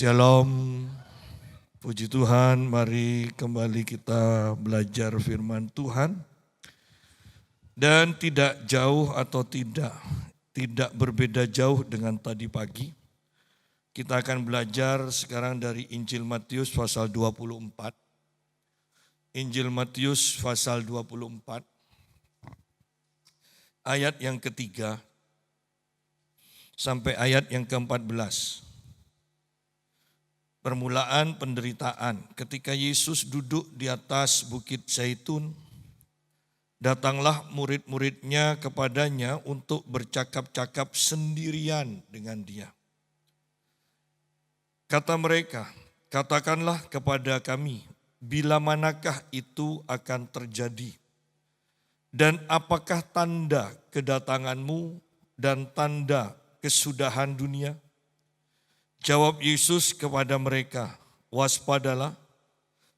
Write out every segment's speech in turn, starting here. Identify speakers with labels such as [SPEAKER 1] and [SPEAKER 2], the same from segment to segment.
[SPEAKER 1] Shalom, puji Tuhan, mari kembali kita belajar firman Tuhan. Dan tidak jauh atau tidak berbeda jauh dengan tadi pagi. Kita akan belajar sekarang dari Injil Matius pasal 24. Injil Matius pasal 24, ayat yang ketiga sampai ayat yang ke-14. Permulaan penderitaan. Ketika Yesus duduk di atas bukit Zaitun, datanglah murid-muridnya kepadanya untuk bercakap-cakap sendirian dengan dia. Kata mereka, katakanlah kepada kami, bila manakah itu akan terjadi? Dan apakah tanda kedatanganmu dan tanda kesudahan dunia? Jawab Yesus kepada mereka, waspadalah,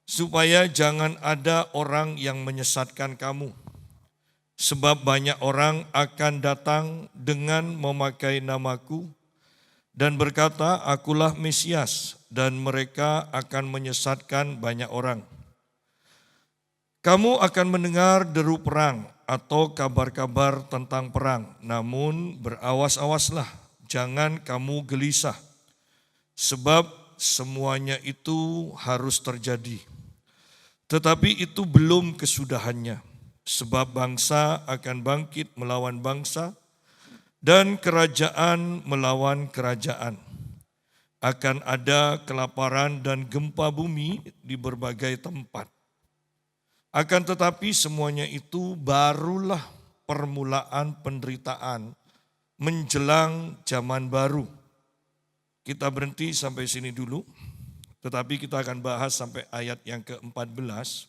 [SPEAKER 1] supaya jangan ada orang yang menyesatkan kamu. Sebab banyak orang akan datang dengan memakai namaku dan berkata, akulah Mesias, dan mereka akan menyesatkan banyak orang. Kamu akan mendengar deru perang atau kabar-kabar tentang perang, namun berawas-awaslah, jangan kamu gelisah. Sebab semuanya itu harus terjadi. Tetapi itu belum kesudahannya. Sebab bangsa akan bangkit melawan bangsa dan kerajaan melawan kerajaan. Akan ada kelaparan dan gempa bumi di berbagai tempat. Akan tetapi semuanya itu barulah permulaan penderitaan menjelang zaman baru. Kita berhenti sampai sini dulu, tetapi kita akan bahas sampai ayat yang ke-14.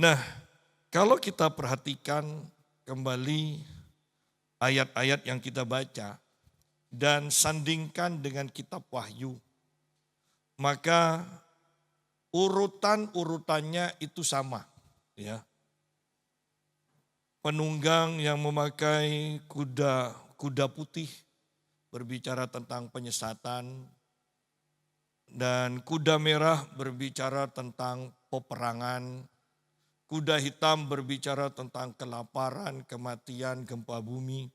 [SPEAKER 1] Nah, kalau kita perhatikan kembali ayat-ayat yang kita baca dan sandingkan dengan kitab Wahyu, maka urutan-urutannya itu sama, ya. Penunggang yang memakai kuda putih berbicara tentang penyesatan, dan kuda merah berbicara tentang peperangan, kuda hitam berbicara tentang kelaparan, kematian, gempa bumi,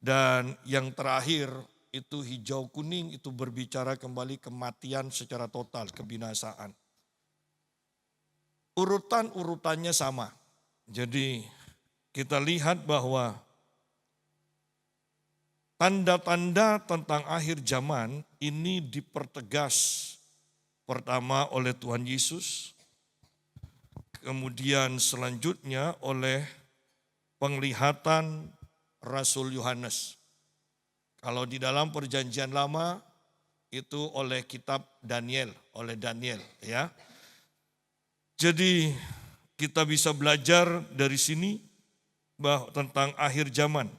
[SPEAKER 1] dan yang terakhir itu hijau kuning itu berbicara kembali kematian secara total, kebinasaan. Urutan-urutannya sama. Jadi kita lihat bahwa tanda-tanda tentang akhir zaman ini dipertegas pertama oleh Tuhan Yesus, kemudian selanjutnya oleh penglihatan Rasul Yohanes. Kalau di dalam perjanjian lama itu oleh kitab Daniel, ya. Jadi kita bisa belajar dari sini bahwa tentang akhir zaman.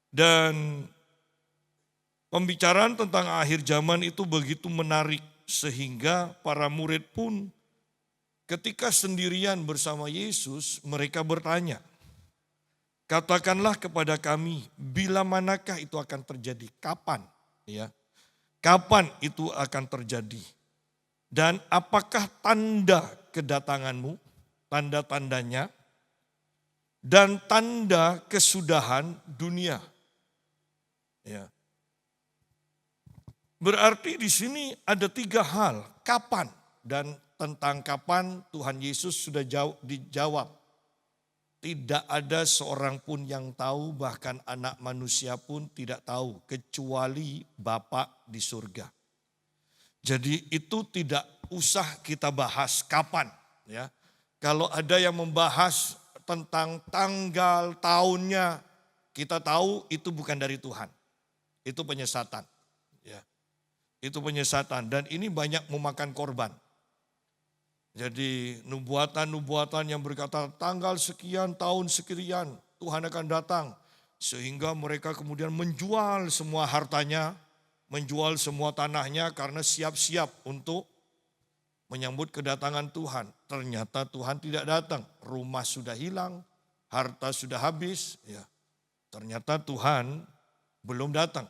[SPEAKER 1] Dan pembicaraan tentang akhir zaman itu begitu menarik sehingga para murid pun ketika sendirian bersama Yesus mereka bertanya, katakanlah kepada kami bila manakah itu akan terjadi, kapan, ya? Kapan itu akan terjadi? Dan apakah tanda kedatanganmu, tanda-tandanya, dan tanda kesudahan dunia? Ya. Berarti di sini ada 3 hal, kapan, dan tentang kapan Tuhan Yesus sudah dijawab. Tidak ada seorang pun yang tahu, bahkan anak manusia pun tidak tahu, kecuali Bapa di surga. Jadi itu tidak usah kita bahas kapan, ya. Kalau ada yang membahas tentang tanggal, tahunnya, kita tahu itu bukan dari Tuhan. Itu penyesatan, ya. Itu penyesatan dan ini banyak memakan korban. Jadi nubuatan-nubuatan yang berkata tanggal sekian, tahun sekian Tuhan akan datang. Sehingga mereka kemudian menjual semua hartanya, menjual semua tanahnya karena siap-siap untuk menyambut kedatangan Tuhan. Ternyata Tuhan tidak datang, rumah sudah hilang, harta sudah habis. Ya. Ternyata Tuhan belum datang.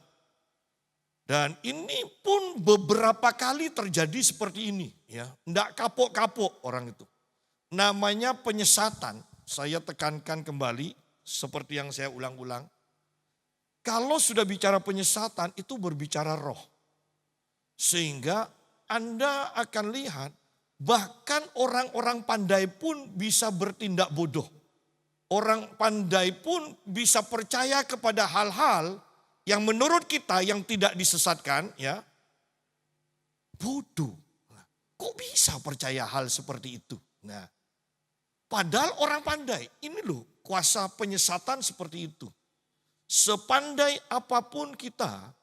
[SPEAKER 1] Dan ini pun beberapa kali terjadi seperti ini. Ya, enggak kapok-kapok orang itu. Namanya penyesatan. Saya tekankan kembali seperti yang saya ulang-ulang. Kalau sudah bicara penyesatan itu berbicara roh. Sehingga Anda akan lihat bahkan orang-orang pandai pun bisa bertindak bodoh. Orang pandai pun bisa percaya kepada hal-hal yang menurut kita yang tidak disesatkan, ya, bodoh. Kok bisa percaya hal seperti itu? Nah, padahal orang pandai, ini loh kuasa penyesatan seperti itu. Sepandai apapun kita,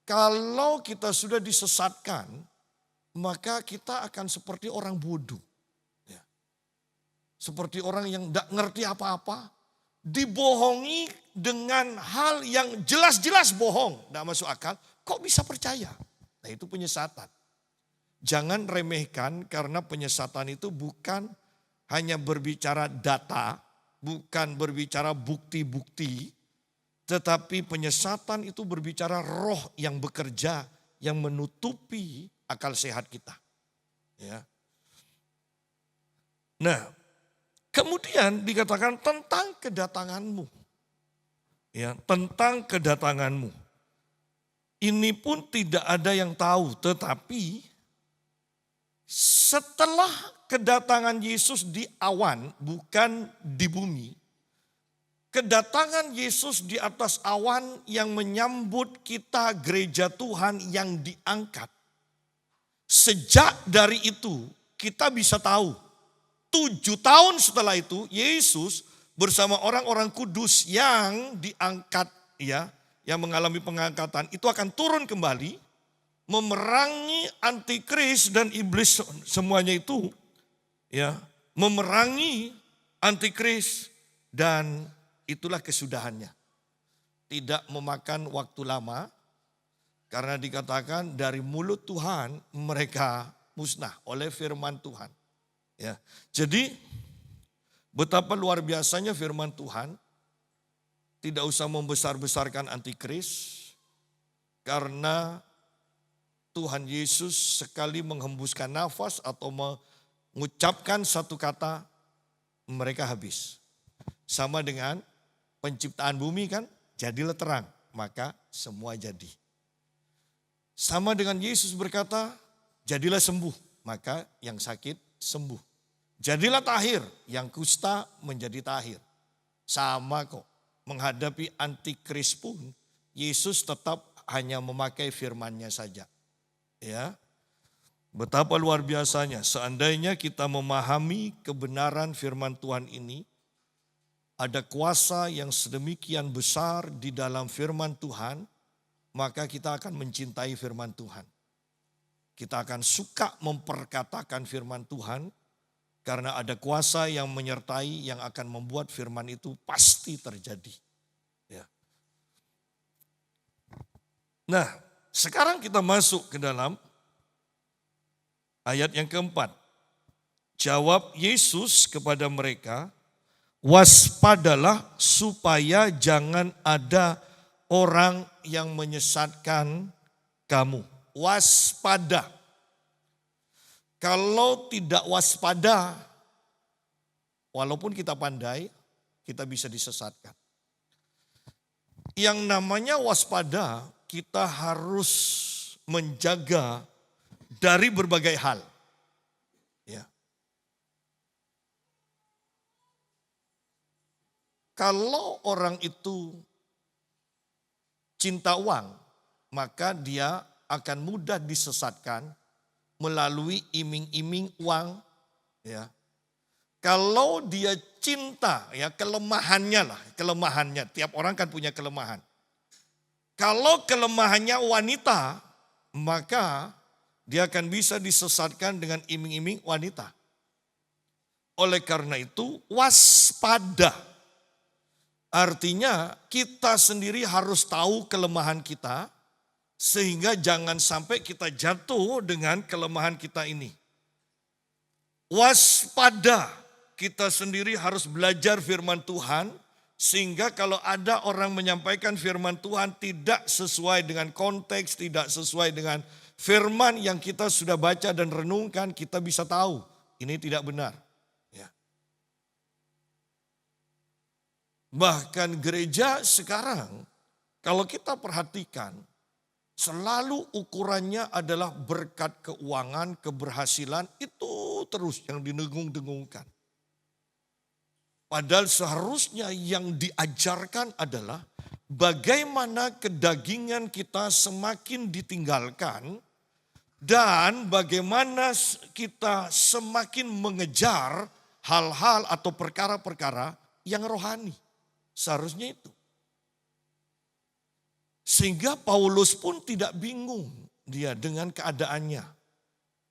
[SPEAKER 1] kalau kita sudah disesatkan, maka kita akan seperti orang bodoh. Ya. Seperti orang yang tidak ngerti apa-apa, dibohongi dengan hal yang jelas-jelas bohong, tidak masuk akal, kok bisa percaya? Nah itu penyesatan. Jangan remehkan karena penyesatan itu bukan hanya berbicara data, bukan berbicara bukti-bukti, tetapi penyesatan itu berbicara roh yang bekerja, yang menutupi akal sehat kita. Ya. Nah, kemudian dikatakan tentang kedatanganmu. Ya, tentang kedatanganmu. Ini pun tidak ada yang tahu, tetapi setelah kedatangan Yesus di awan, bukan di bumi, kedatangan Yesus di atas awan yang menyambut kita gereja Tuhan yang diangkat. Sejak dari itu kita bisa tahu 7 tahun setelah itu Yesus bersama orang-orang kudus yang diangkat, ya, yang mengalami pengangkatan itu akan turun kembali memerangi antikris dan iblis semuanya itu, ya, memerangi antikris dan itulah kesudahannya. Tidak memakan waktu lama karena dikatakan dari mulut Tuhan mereka musnah oleh firman Tuhan. Ya. Jadi betapa luar biasanya firman Tuhan. Tidak usah membesar-besarkan antikris karena Tuhan Yesus sekali menghembuskan nafas atau mengucapkan satu kata mereka habis. Sama dengan penciptaan bumi kan, jadilah terang, maka semua jadi. Sama dengan Yesus berkata, jadilah sembuh, maka yang sakit sembuh. Jadilah tahir, yang kusta menjadi tahir. Sama kok, menghadapi antikris pun, Yesus tetap hanya memakai firman-Nya saja. Ya, betapa luar biasanya, seandainya kita memahami kebenaran firman Tuhan ini, ada kuasa yang sedemikian besar di dalam firman Tuhan, maka kita akan mencintai firman Tuhan. Kita akan suka memperkatakan firman Tuhan karena ada kuasa yang menyertai yang akan membuat firman itu pasti terjadi. Ya. Nah, sekarang kita masuk ke dalam ayat yang keempat. Jawab Yesus kepada mereka, waspadalah supaya jangan ada orang yang menyesatkan kamu. Waspada. Kalau tidak waspada, walaupun kita pandai, kita bisa disesatkan. Yang namanya waspada, kita harus menjaga dari berbagai hal. Ya. Kalau orang itu cinta uang, maka dia akan mudah disesatkan melalui iming-iming uang. Ya. Kalau dia cinta, ya kelemahannya lah, kelemahannya. Tiap orang kan punya kelemahan. Kalau kelemahannya wanita, maka dia akan bisa disesatkan dengan iming-iming wanita. Oleh karena itu, waspada. Artinya kita sendiri harus tahu kelemahan kita, sehingga jangan sampai kita jatuh dengan kelemahan kita ini. Waspada, kita sendiri harus belajar firman Tuhan, Sehingga kalau ada orang menyampaikan firman Tuhan tidak sesuai dengan konteks, tidak sesuai dengan firman yang kita sudah baca dan renungkan, kita bisa tahu ini tidak benar. Ya. Bahkan gereja sekarang, kalau kita perhatikan, selalu ukurannya adalah berkat keuangan, keberhasilan, itu terus yang didengung-dengungkan. Padahal seharusnya yang diajarkan adalah bagaimana kedagingan kita semakin ditinggalkan dan bagaimana kita semakin mengejar hal-hal atau perkara-perkara yang rohani. Seharusnya itu. Sehingga Paulus pun tidak bingung dia dengan keadaannya.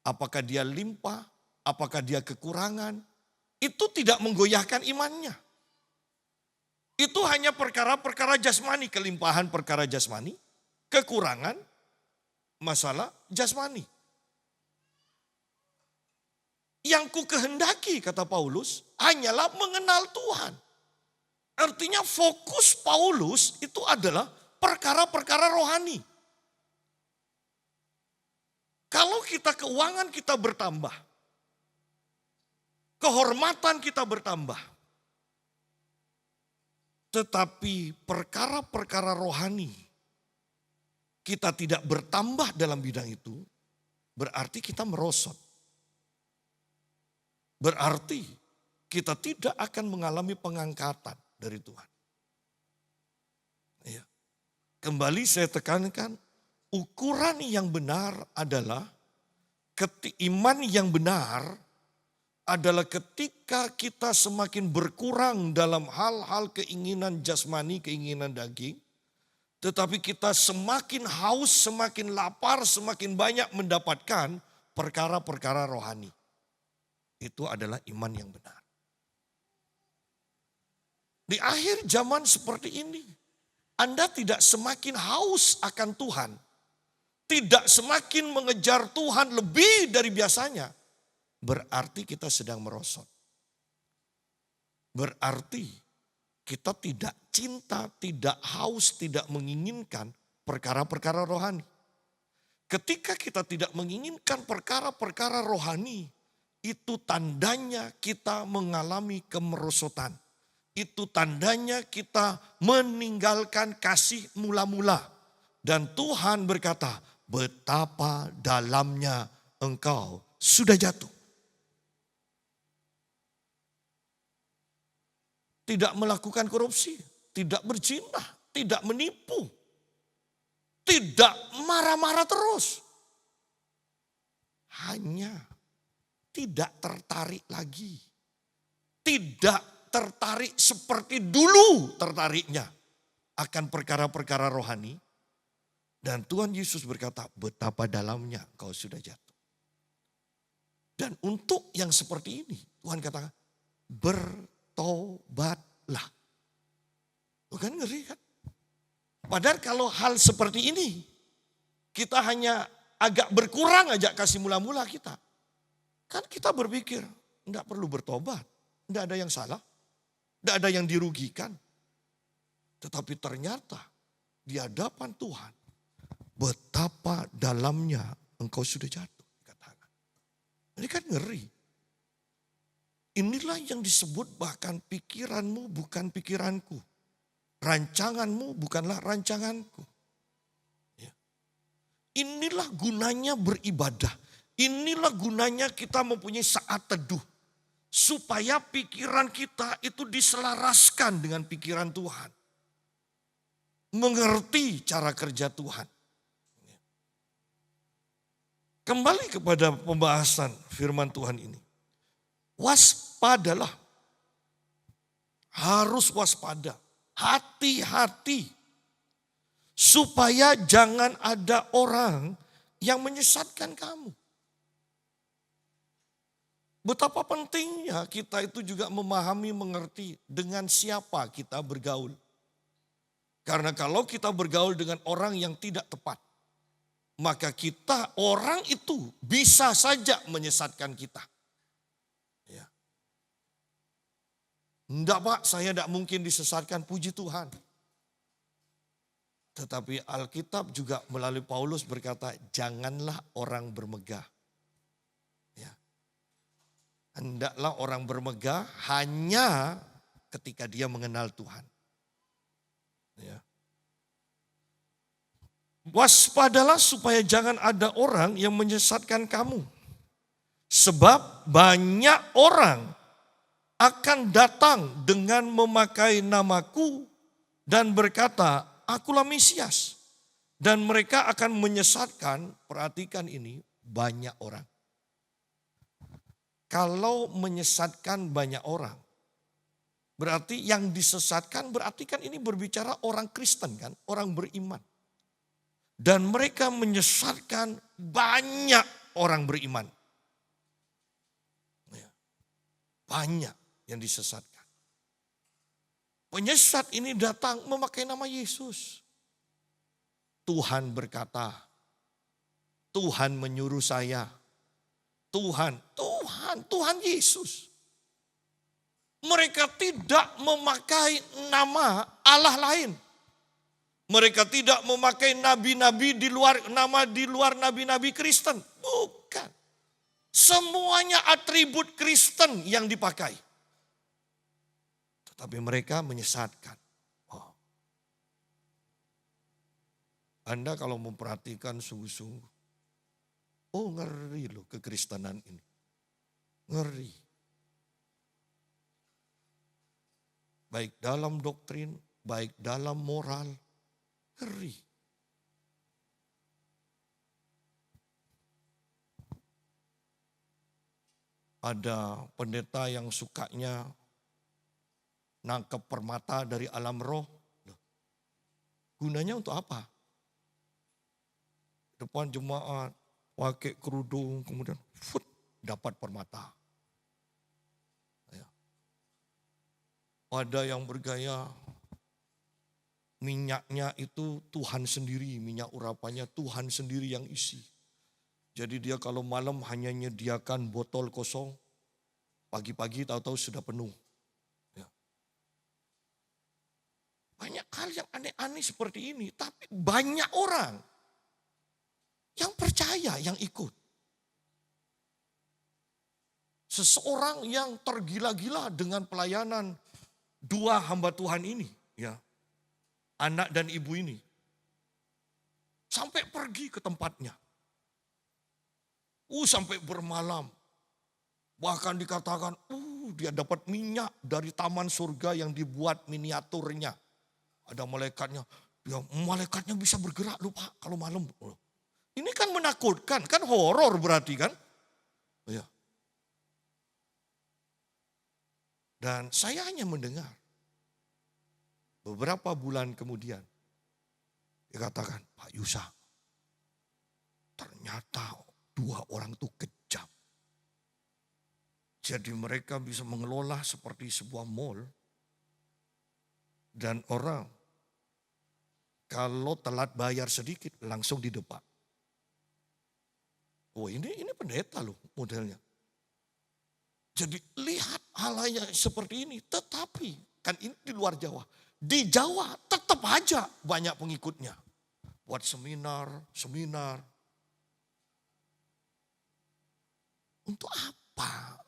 [SPEAKER 1] Apakah dia limpah, apakah dia kekurangan. Itu tidak menggoyahkan imannya. Itu hanya perkara-perkara jasmani, kelimpahan perkara jasmani, kekurangan, masalah jasmani. Yang ku kehendaki, kata Paulus, hanyalah mengenal Tuhan. Artinya fokus Paulus itu adalah perkara-perkara rohani. Kalau kita keuangan kita bertambah, kehormatan kita bertambah. Tetapi perkara-perkara rohani kita tidak bertambah dalam bidang itu, berarti kita merosot. Berarti kita tidak akan mengalami pengangkatan dari Tuhan. Ya. Kembali saya tekankan, ukuran yang benar adalah iman yang benar adalah ketika kita semakin berkurang dalam hal-hal keinginan jasmani, keinginan daging. Tetapi kita semakin haus, semakin lapar, semakin banyak mendapatkan perkara-perkara rohani. Itu adalah iman yang benar. Di akhir zaman seperti ini, Anda tidak semakin haus akan Tuhan. Tidak semakin mengejar Tuhan lebih dari biasanya. Berarti kita sedang merosot. Berarti kita tidak cinta, tidak haus, tidak menginginkan perkara-perkara rohani. Ketika kita tidak menginginkan perkara-perkara rohani, itu tandanya kita mengalami kemerosotan. Itu tandanya kita meninggalkan kasih mula-mula. Dan Tuhan berkata, betapa dalamnya engkau sudah jatuh. Tidak melakukan korupsi, tidak berzina, tidak menipu, tidak marah-marah terus. Hanya tidak tertarik lagi. Tidak tertarik seperti dulu tertariknya akan perkara-perkara rohani. Dan Tuhan Yesus berkata, betapa dalamnya kau sudah jatuh. Dan untuk yang seperti ini, Tuhan katakan, bertobatlah. Bukan ngeri kan? Padahal kalau hal seperti ini, kita hanya agak berkurang aja kasih mula-mula kita. Kan kita berpikir, enggak perlu bertobat. Enggak ada yang salah. Enggak ada yang dirugikan. Tetapi ternyata di hadapan Tuhan, betapa dalamnya engkau sudah jatuh. Dikatakan. Ini kan ngeri. Inilah yang disebut bahkan pikiranmu bukan pikiranku. Rancanganmu bukanlah rancanganku. Ya. Inilah gunanya beribadah. Inilah gunanya kita mempunyai saat teduh. Supaya pikiran kita itu diselaraskan dengan pikiran Tuhan. Mengerti cara kerja Tuhan. Kembali kepada pembahasan firman Tuhan ini. Waspadalah. Harus waspada. Hati-hati. Supaya jangan ada orang yang menyesatkan kamu. Betapa pentingnya kita itu juga memahami, mengerti dengan siapa kita bergaul. Karena kalau kita bergaul dengan orang yang tidak tepat, maka kita, orang itu bisa saja menyesatkan kita. Ya. Enggak Pak, saya tidak mungkin disesatkan, puji Tuhan. Tetapi Alkitab juga melalui Paulus berkata, janganlah orang bermegah. Ya. Hendaklah orang bermegah hanya ketika dia mengenal Tuhan. Ya. Waspadalah supaya jangan ada orang yang menyesatkan kamu. Sebab banyak orang akan datang dengan memakai namaku dan berkata, akulah Mesias. Dan mereka akan menyesatkan, perhatikan ini, banyak orang. Kalau menyesatkan banyak orang, berarti yang disesatkan berarti kan ini berbicara orang Kristen kan, orang beriman. Dan mereka menyesatkan banyak orang beriman. Banyak yang disesatkan. Penyesat ini datang memakai nama Yesus. Tuhan berkata, Tuhan menyuruh saya. Tuhan Yesus. Mereka tidak memakai nama Allah lain. Mereka tidak memakai nabi-nabi di luar nabi-nabi Kristen. Bukan. Semuanya atribut Kristen yang dipakai. Tetapi mereka menyesatkan. Oh. Anda kalau memperhatikan sungguh-sungguh. Oh ngeri loh kekristenan ini. Ngeri. Baik dalam doktrin, baik dalam moral. Ngeri. Ada pendeta yang sukanya nangkep permata dari alam roh. Gunanya untuk apa? Depan jemaat, pakai kerudung, kemudian dapat permata. Ya. Ada yang bergaya, minyaknya itu Tuhan sendiri, minyak urapannya Tuhan sendiri yang isi. Jadi dia kalau malam hanya menyediakan botol kosong, pagi-pagi tahu-tahu sudah penuh. Ya. Banyak hal yang aneh-aneh seperti ini, tapi banyak orang yang percaya, yang ikut. Seseorang yang tergila-gila dengan pelayanan dua hamba Tuhan ini, ya, anak dan ibu ini, sampai pergi ke tempatnya. Sampai bermalam. Bahkan dikatakan, dia dapat minyak dari taman surga yang dibuat miniaturnya. Ada malaikatnya. Malaikatnya bisa bergerak loh Pak kalau malam. Ini kan menakutkan, kan horor berarti kan. Ya. Dan saya hanya mendengar. Beberapa bulan kemudian. Dikatakan, Pak Yusa. Ternyata dua orang itu kejam. Jadi mereka bisa mengelola seperti sebuah mall. Dan orang kalau telat bayar sedikit langsung di depan. Ini pendeta loh modelnya. Jadi lihat hal yang seperti ini. Tetapi kan ini di luar Jawa. Di Jawa tetap aja banyak pengikutnya. Buat seminar. Untuk apa?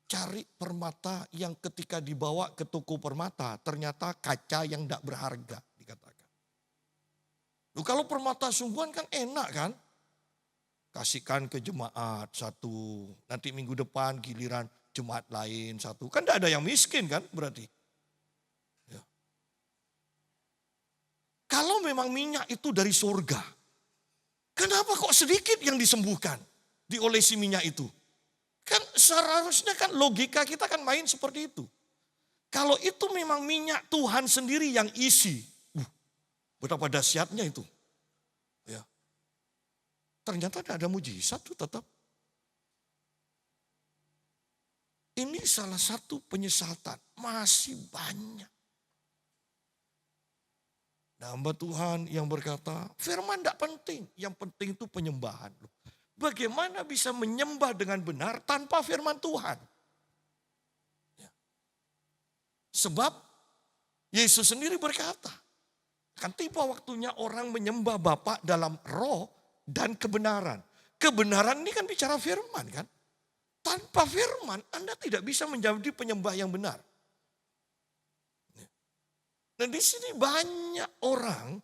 [SPEAKER 1] Cari permata yang ketika dibawa ke toko permata ternyata kaca yang tidak berharga dikatakan. Kalau permata sungguhan kan enak kan? Kasihkan ke jemaat satu, nanti minggu depan giliran jemaat lain satu. Kan tidak ada yang miskin kan berarti. Ya. Kalau memang minyak itu dari surga, kenapa kok sedikit yang disembuhkan diolesi minyak itu? Kan seharusnya kan logika kita kan main seperti itu. Kalau itu memang minyak Tuhan sendiri yang isi. Betapa dahsyatnya itu. Ya. Ternyata tidak ada mujizat tuh tetap. Ini salah satu penyesatan. Masih banyak. Nah, hamba Tuhan yang berkata, firman tidak penting. Yang penting itu penyembahan. Bagaimana bisa menyembah dengan benar tanpa firman Tuhan? Ya. Sebab Yesus sendiri berkata, akan tiba waktunya orang menyembah Bapa dalam roh dan kebenaran. Kebenaran ini kan bicara firman kan. Tanpa firman Anda tidak bisa menjadi penyembah yang benar. Dan di sini banyak orang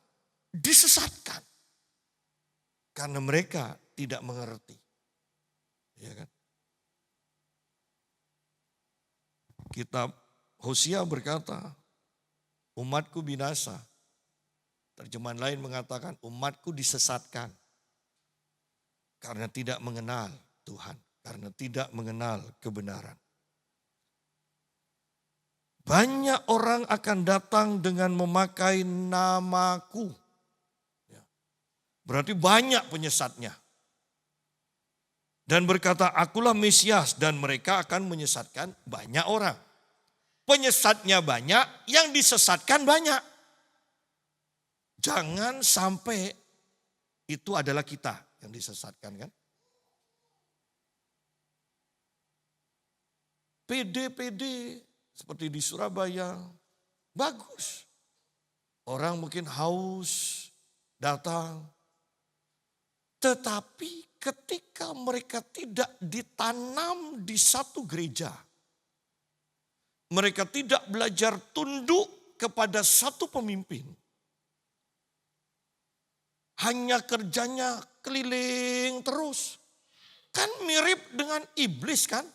[SPEAKER 1] disesatkan. Karena mereka tidak mengerti. Ya kan? Kitab Hosea berkata, umatku binasa. Terjemahan lain mengatakan, umatku disesatkan. Karena tidak mengenal Tuhan. Karena tidak mengenal kebenaran. Banyak orang akan datang dengan memakai namaku. Berarti banyak penyesatnya. Dan berkata, akulah Mesias, dan mereka akan menyesatkan banyak orang. Penyesatnya banyak, yang disesatkan banyak. Jangan sampai itu adalah kita yang disesatkan kan. PD seperti di Surabaya, bagus. Orang mungkin haus, datang. Tetapi ketika mereka tidak ditanam di satu gereja, mereka tidak belajar tunduk kepada satu pemimpin, hanya kerjanya keliling terus. Kan mirip dengan iblis kan?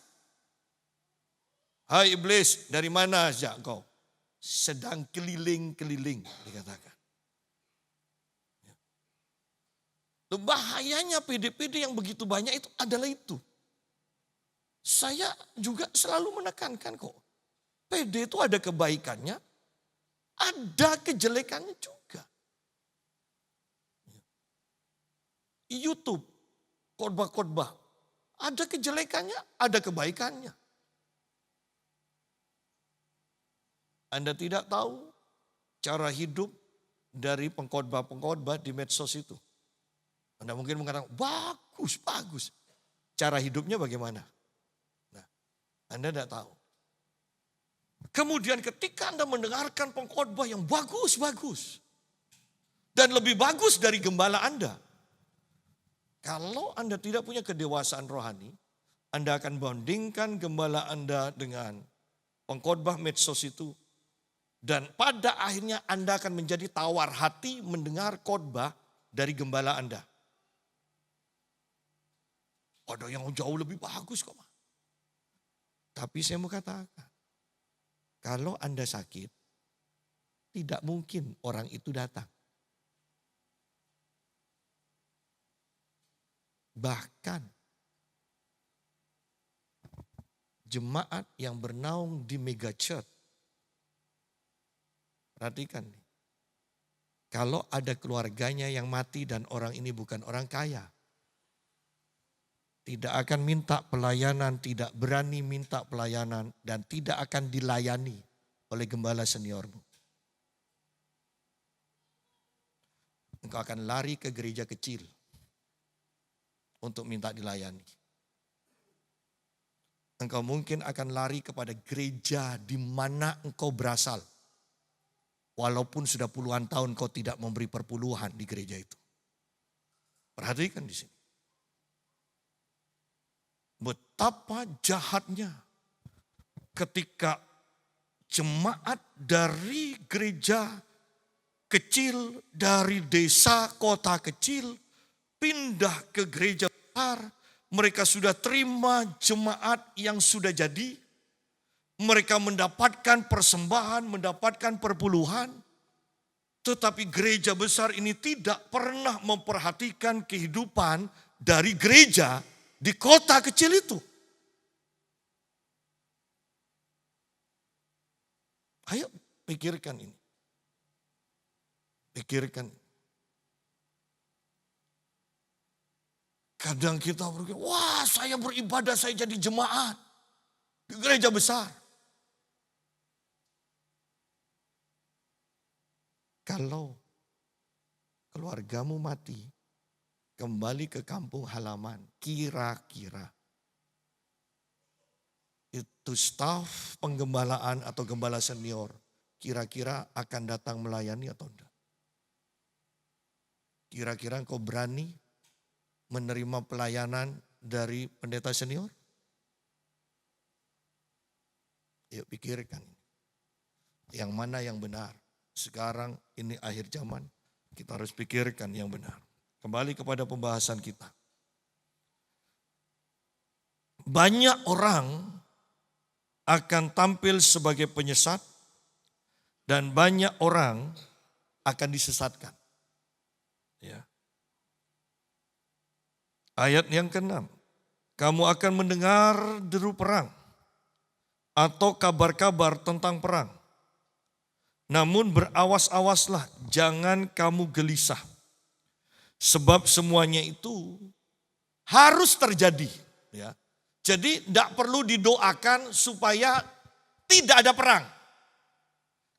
[SPEAKER 1] Hai iblis, dari mana aja kau? Sedang keliling-keliling dikatakan. Bahayanya PD yang begitu banyak itu adalah itu. Saya juga selalu menekankan kok. PD itu ada kebaikannya, ada kejelekannya juga. YouTube, khotbah-khotbah, ada kejelekannya, ada kebaikannya. Anda tidak tahu cara hidup dari pengkhotbah-pengkhotbah di medsos itu. Anda mungkin mengatakan, bagus. Cara hidupnya bagaimana? Nah, Anda tidak tahu. Kemudian ketika Anda mendengarkan pengkhotbah yang bagus. Dan lebih bagus dari gembala Anda. Kalau Anda tidak punya kedewasaan rohani, Anda akan bandingkan gembala Anda dengan pengkhotbah medsos itu. Dan pada akhirnya Anda akan menjadi tawar hati mendengar khotbah dari gembala Anda. Ada yang jauh lebih bagus kok. Tapi saya mau katakan, kalau Anda sakit, tidak mungkin orang itu datang. Bahkan jemaat yang bernaung di mega church, perhatikan nih, kalau ada keluarganya yang mati dan orang ini bukan orang kaya, tidak akan minta pelayanan, tidak berani minta pelayanan, dan tidak akan dilayani oleh gembala seniormu. Engkau akan lari ke gereja kecil untuk minta dilayani. Engkau mungkin akan lari kepada gereja di mana engkau berasal. Walaupun sudah puluhan tahun kau tidak memberi perpuluhan di gereja itu. Perhatikan di sini. Betapa jahatnya ketika jemaat dari gereja kecil, dari desa, kota kecil, pindah ke gereja besar. Mereka sudah terima jemaat yang sudah jadi. Mereka mendapatkan persembahan, mendapatkan perpuluhan. Tetapi gereja besar ini tidak pernah memperhatikan kehidupan dari gereja di kota kecil itu. Ayo pikirkan ini. Pikirkan. Kadang kita berpikir, wah saya beribadah, saya jadi jemaat di gereja besar. Kalau keluargamu mati, kembali ke kampung halaman, kira-kira itu staf penggembalaan atau gembala senior kira-kira akan datang melayani atau enggak? Kira-kira engkau berani menerima pelayanan dari pendeta senior? Yuk pikirkan. Yang mana yang benar? Sekarang ini akhir zaman, kita harus pikirkan yang benar. Kembali kepada pembahasan kita. Banyak orang akan tampil sebagai penyesat dan banyak orang akan disesatkan. Ya. Ayat yang ke-6. Kamu akan mendengar deru perang atau kabar-kabar tentang perang. Namun berawas-awaslah, jangan kamu gelisah. Sebab semuanya itu harus terjadi. Ya. Jadi tidak perlu didoakan supaya tidak ada perang.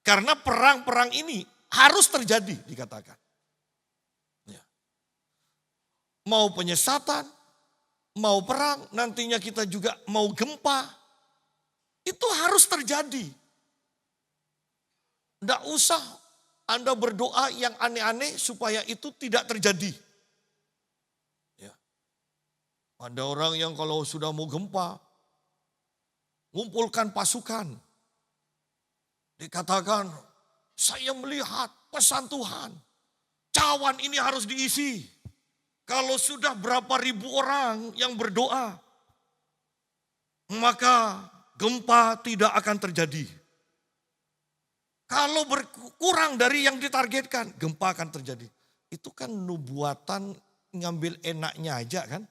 [SPEAKER 1] Karena perang-perang ini harus terjadi dikatakan. Ya. Mau penyesatan, mau perang, nantinya kita juga mau gempa. Itu harus terjadi. Tidak usah Anda berdoa yang aneh-aneh supaya itu tidak terjadi. Ada orang yang kalau sudah mau gempa, ngumpulkan pasukan. Dikatakan, saya melihat pesan Tuhan. Cawan ini harus diisi. Kalau sudah berapa ribu orang yang berdoa, maka gempa tidak akan terjadi. Kalau berkurang dari yang ditargetkan, gempa akan terjadi. Itu kan nubuatan ngambil enaknya aja kan.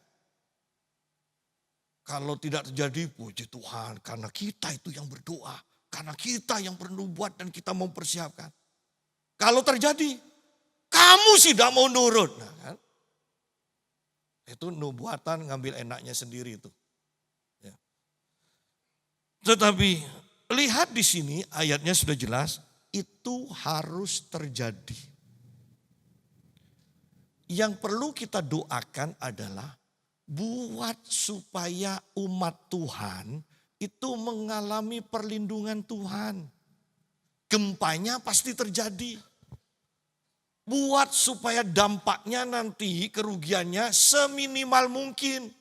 [SPEAKER 1] Kalau tidak terjadi, puji Tuhan karena kita itu yang berdoa. Karena kita yang perlu buat dan kita mau persiapkan. Kalau terjadi, kamu sih tidak mau nurut. Nah, kan? Itu nubuatan ngambil enaknya sendiri itu. Ya. Tetapi lihat di sini ayatnya sudah jelas, itu harus terjadi. Yang perlu kita doakan adalah buat supaya umat Tuhan itu mengalami perlindungan Tuhan. Gempanya pasti terjadi. Buat supaya dampaknya nanti kerugiannya seminimal mungkin.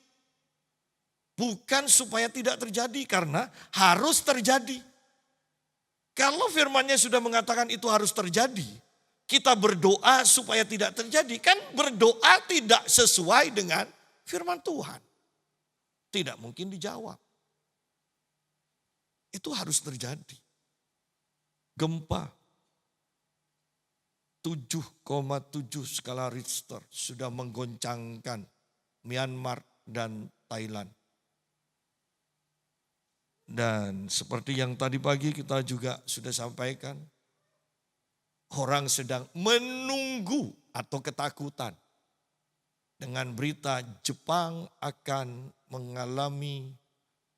[SPEAKER 1] Bukan supaya tidak terjadi karena harus terjadi. Kalau firman-Nya sudah mengatakan itu harus terjadi, kita berdoa supaya tidak terjadi. Kan berdoa tidak sesuai dengan firman Tuhan. Tidak mungkin dijawab. Itu harus terjadi. Gempa 7,7 skala Richter sudah menggoncangkan Myanmar dan Thailand. Dan seperti yang tadi pagi kita juga sudah sampaikan, orang sedang menunggu atau ketakutan dengan berita Jepang akan mengalami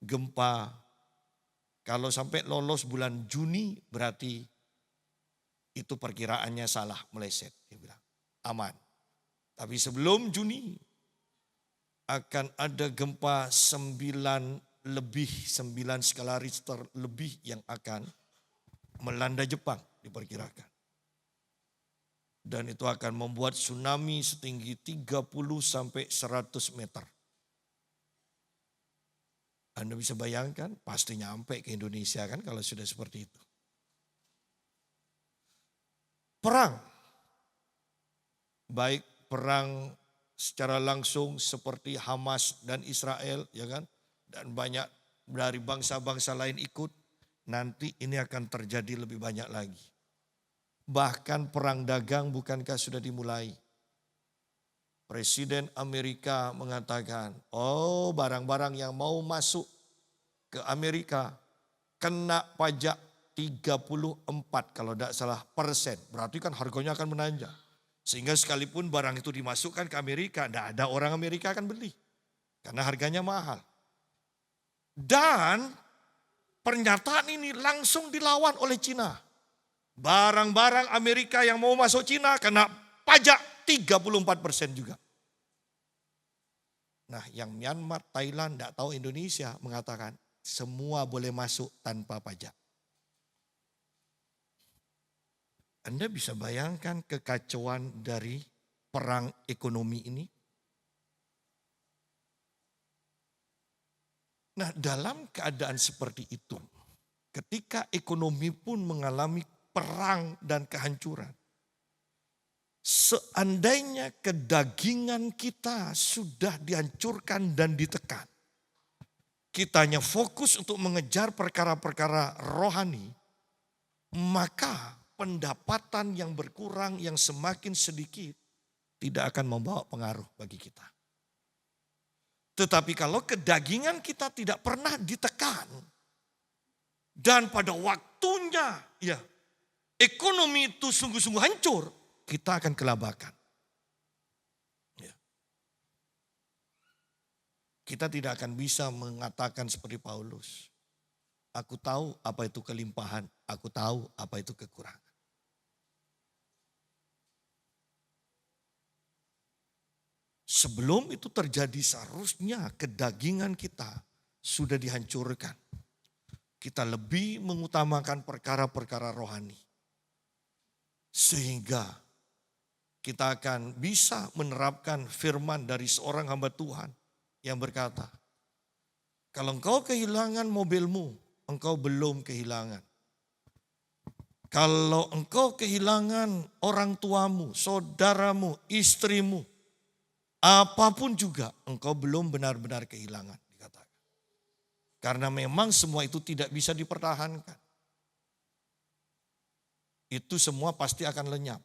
[SPEAKER 1] gempa. Kalau sampai lolos bulan Juni berarti itu perkiraannya salah, meleset. Dia bilang aman. Tapi sebelum Juni akan ada gempa 9 skala Richter lebih yang akan melanda Jepang diperkirakan. Dan itu akan membuat tsunami setinggi 30 sampai 100 meter. Anda bisa bayangkan pasti nyampe ke Indonesia kan kalau sudah seperti itu. Perang. Baik perang secara langsung seperti Hamas dan Israel ya kan. Dan banyak dari bangsa-bangsa lain ikut. Nanti ini akan terjadi lebih banyak lagi. Bahkan perang dagang bukankah sudah dimulai? Presiden Amerika mengatakan, oh barang-barang yang mau masuk ke Amerika kena pajak 34 kalau tidak salah persen. Berarti kan harganya akan menanjak. Sehingga sekalipun barang itu dimasukkan ke Amerika, tidak ada orang Amerika akan beli. Karena harganya mahal. Dan pernyataan ini langsung dilawan oleh Cina. Barang-barang Amerika yang mau masuk Cina kena pajak 34% juga. Nah yang Myanmar, Thailand, tidak tahu Indonesia mengatakan Semua boleh masuk tanpa pajak. Anda bisa bayangkan kekacauan dari perang ekonomi ini? Nah, dalam keadaan seperti itu, ketika ekonomi pun mengalami perang dan kehancuran, seandainya kedagingan kita sudah dihancurkan dan ditekan, kita hanya fokus untuk mengejar perkara-perkara rohani, maka pendapatan yang berkurang, yang semakin sedikit, tidak akan membawa pengaruh bagi kita. Tetapi kalau kedagingan kita tidak pernah ditekan, dan pada waktunya ya ekonomi itu sungguh-sungguh hancur, kita akan kelabakan. Ya. Kita tidak akan bisa mengatakan seperti Paulus, aku tahu apa itu kelimpahan, aku tahu apa itu kekurangan. Sebelum itu terjadi seharusnya kedagingan kita sudah dihancurkan. Kita lebih mengutamakan perkara-perkara rohani. Sehingga kita akan bisa menerapkan firman dari seorang hamba Tuhan yang berkata, kalau engkau kehilangan mobilmu, engkau belum kehilangan. Kalau engkau kehilangan orang tuamu, saudaramu, istrimu, apapun juga, engkau belum benar-benar kehilangan, dikatakan. Karena memang semua itu tidak bisa dipertahankan. Itu semua pasti akan lenyap.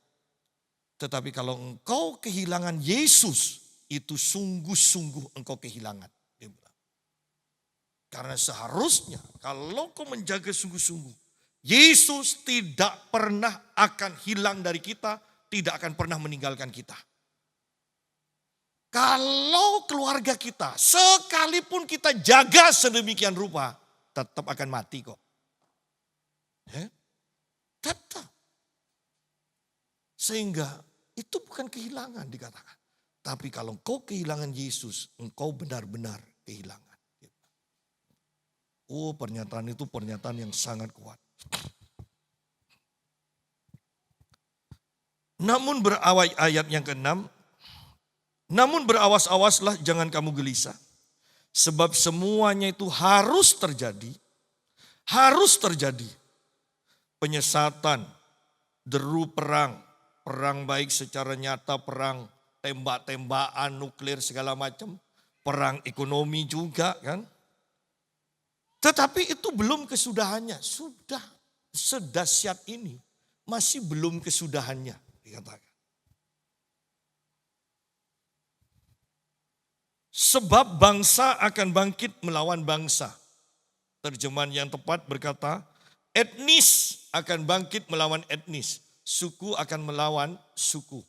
[SPEAKER 1] Tetapi kalau engkau kehilangan Yesus, itu sungguh-sungguh engkau kehilangan. Dia bilang. Karena seharusnya kalau kau menjaga sungguh-sungguh, Yesus tidak pernah akan hilang dari kita, tidak akan pernah meninggalkan kita. Kalau keluarga kita, sekalipun kita jaga sedemikian rupa, tetap akan mati kok. Ya? Tetap. Sehingga itu bukan kehilangan dikatakan. Tapi kalau engkau kehilangan Yesus, engkau benar-benar kehilangan. Oh, pernyataan itu pernyataan yang sangat kuat. Namun ayat yang ke-6, namun berawas-awaslah jangan kamu gelisah. Sebab semuanya itu harus terjadi. Harus terjadi. Penyesatan, deru perang. Perang baik secara nyata, perang tembak-tembakan, nuklir segala macam. Perang ekonomi juga kan. Tetapi itu belum kesudahannya. Sudah sedahsyat ini masih belum kesudahannya dikatakan. Sebab bangsa akan bangkit melawan bangsa. Terjemahan yang tepat berkata, etnis akan bangkit melawan etnis. Suku akan melawan suku.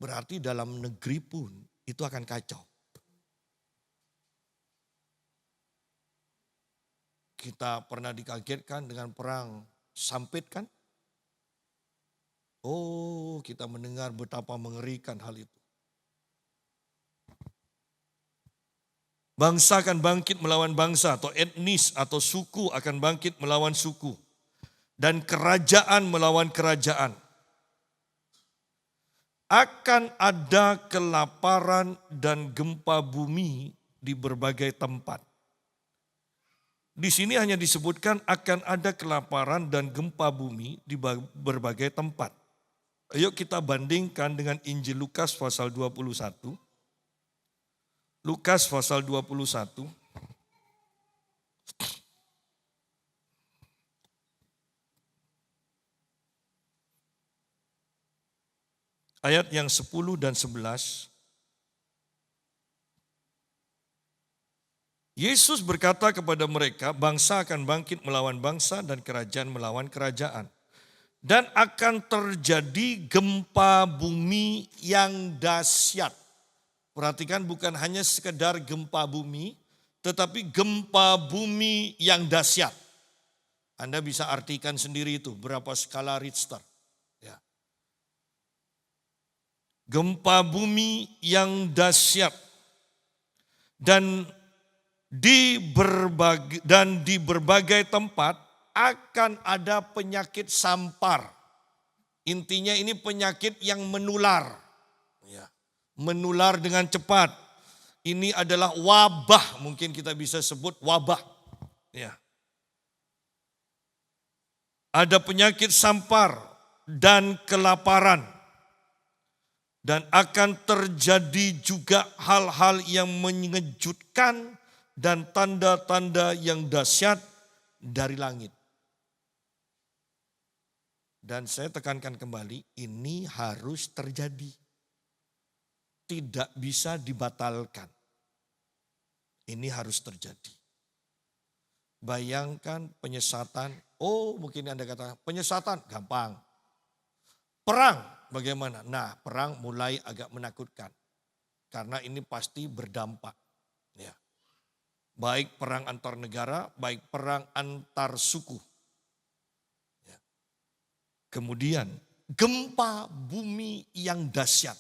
[SPEAKER 1] Berarti dalam negeri pun itu akan kacau. Kita pernah dikagetkan dengan perang Sampit kan? Oh, kita mendengar betapa mengerikan hal itu. Bangsa akan bangkit melawan bangsa atau etnis atau suku akan bangkit melawan suku. Dan kerajaan melawan kerajaan. Akan ada kelaparan dan gempa bumi di berbagai tempat. Di sini hanya disebutkan akan ada kelaparan dan gempa bumi di berbagai tempat. Ayo kita bandingkan dengan Injil Lukas pasal 21. Lukas pasal 21. Ayat yang 10 dan 11. Yesus berkata kepada mereka, bangsa akan bangkit melawan bangsa dan kerajaan melawan kerajaan. Dan akan terjadi gempa bumi yang dahsyat. Perhatikan bukan hanya sekedar gempa bumi, tetapi gempa bumi yang dahsyat. Anda bisa artikan sendiri itu, berapa skala Richter. Ya. Gempa bumi yang dahsyat. Dan di berbagai tempat akan ada penyakit sampar. Intinya ini penyakit yang menular. Ya, menular dengan cepat. Ini adalah wabah, mungkin kita bisa sebut wabah. Ya. Ada penyakit sampar dan kelaparan. Dan akan terjadi juga hal-hal yang mengejutkan dan tanda-tanda yang dahsyat dari langit. Dan saya tekankan kembali, ini harus terjadi. Tidak bisa dibatalkan. Ini harus terjadi. Bayangkan penyesatan, mungkin Anda kata penyesatan gampang. Perang bagaimana? Nah, perang mulai agak menakutkan. Karena ini pasti berdampak. Ya. Baik perang antar negara, baik perang antar suku. Ya. Kemudian gempa bumi yang dahsyat.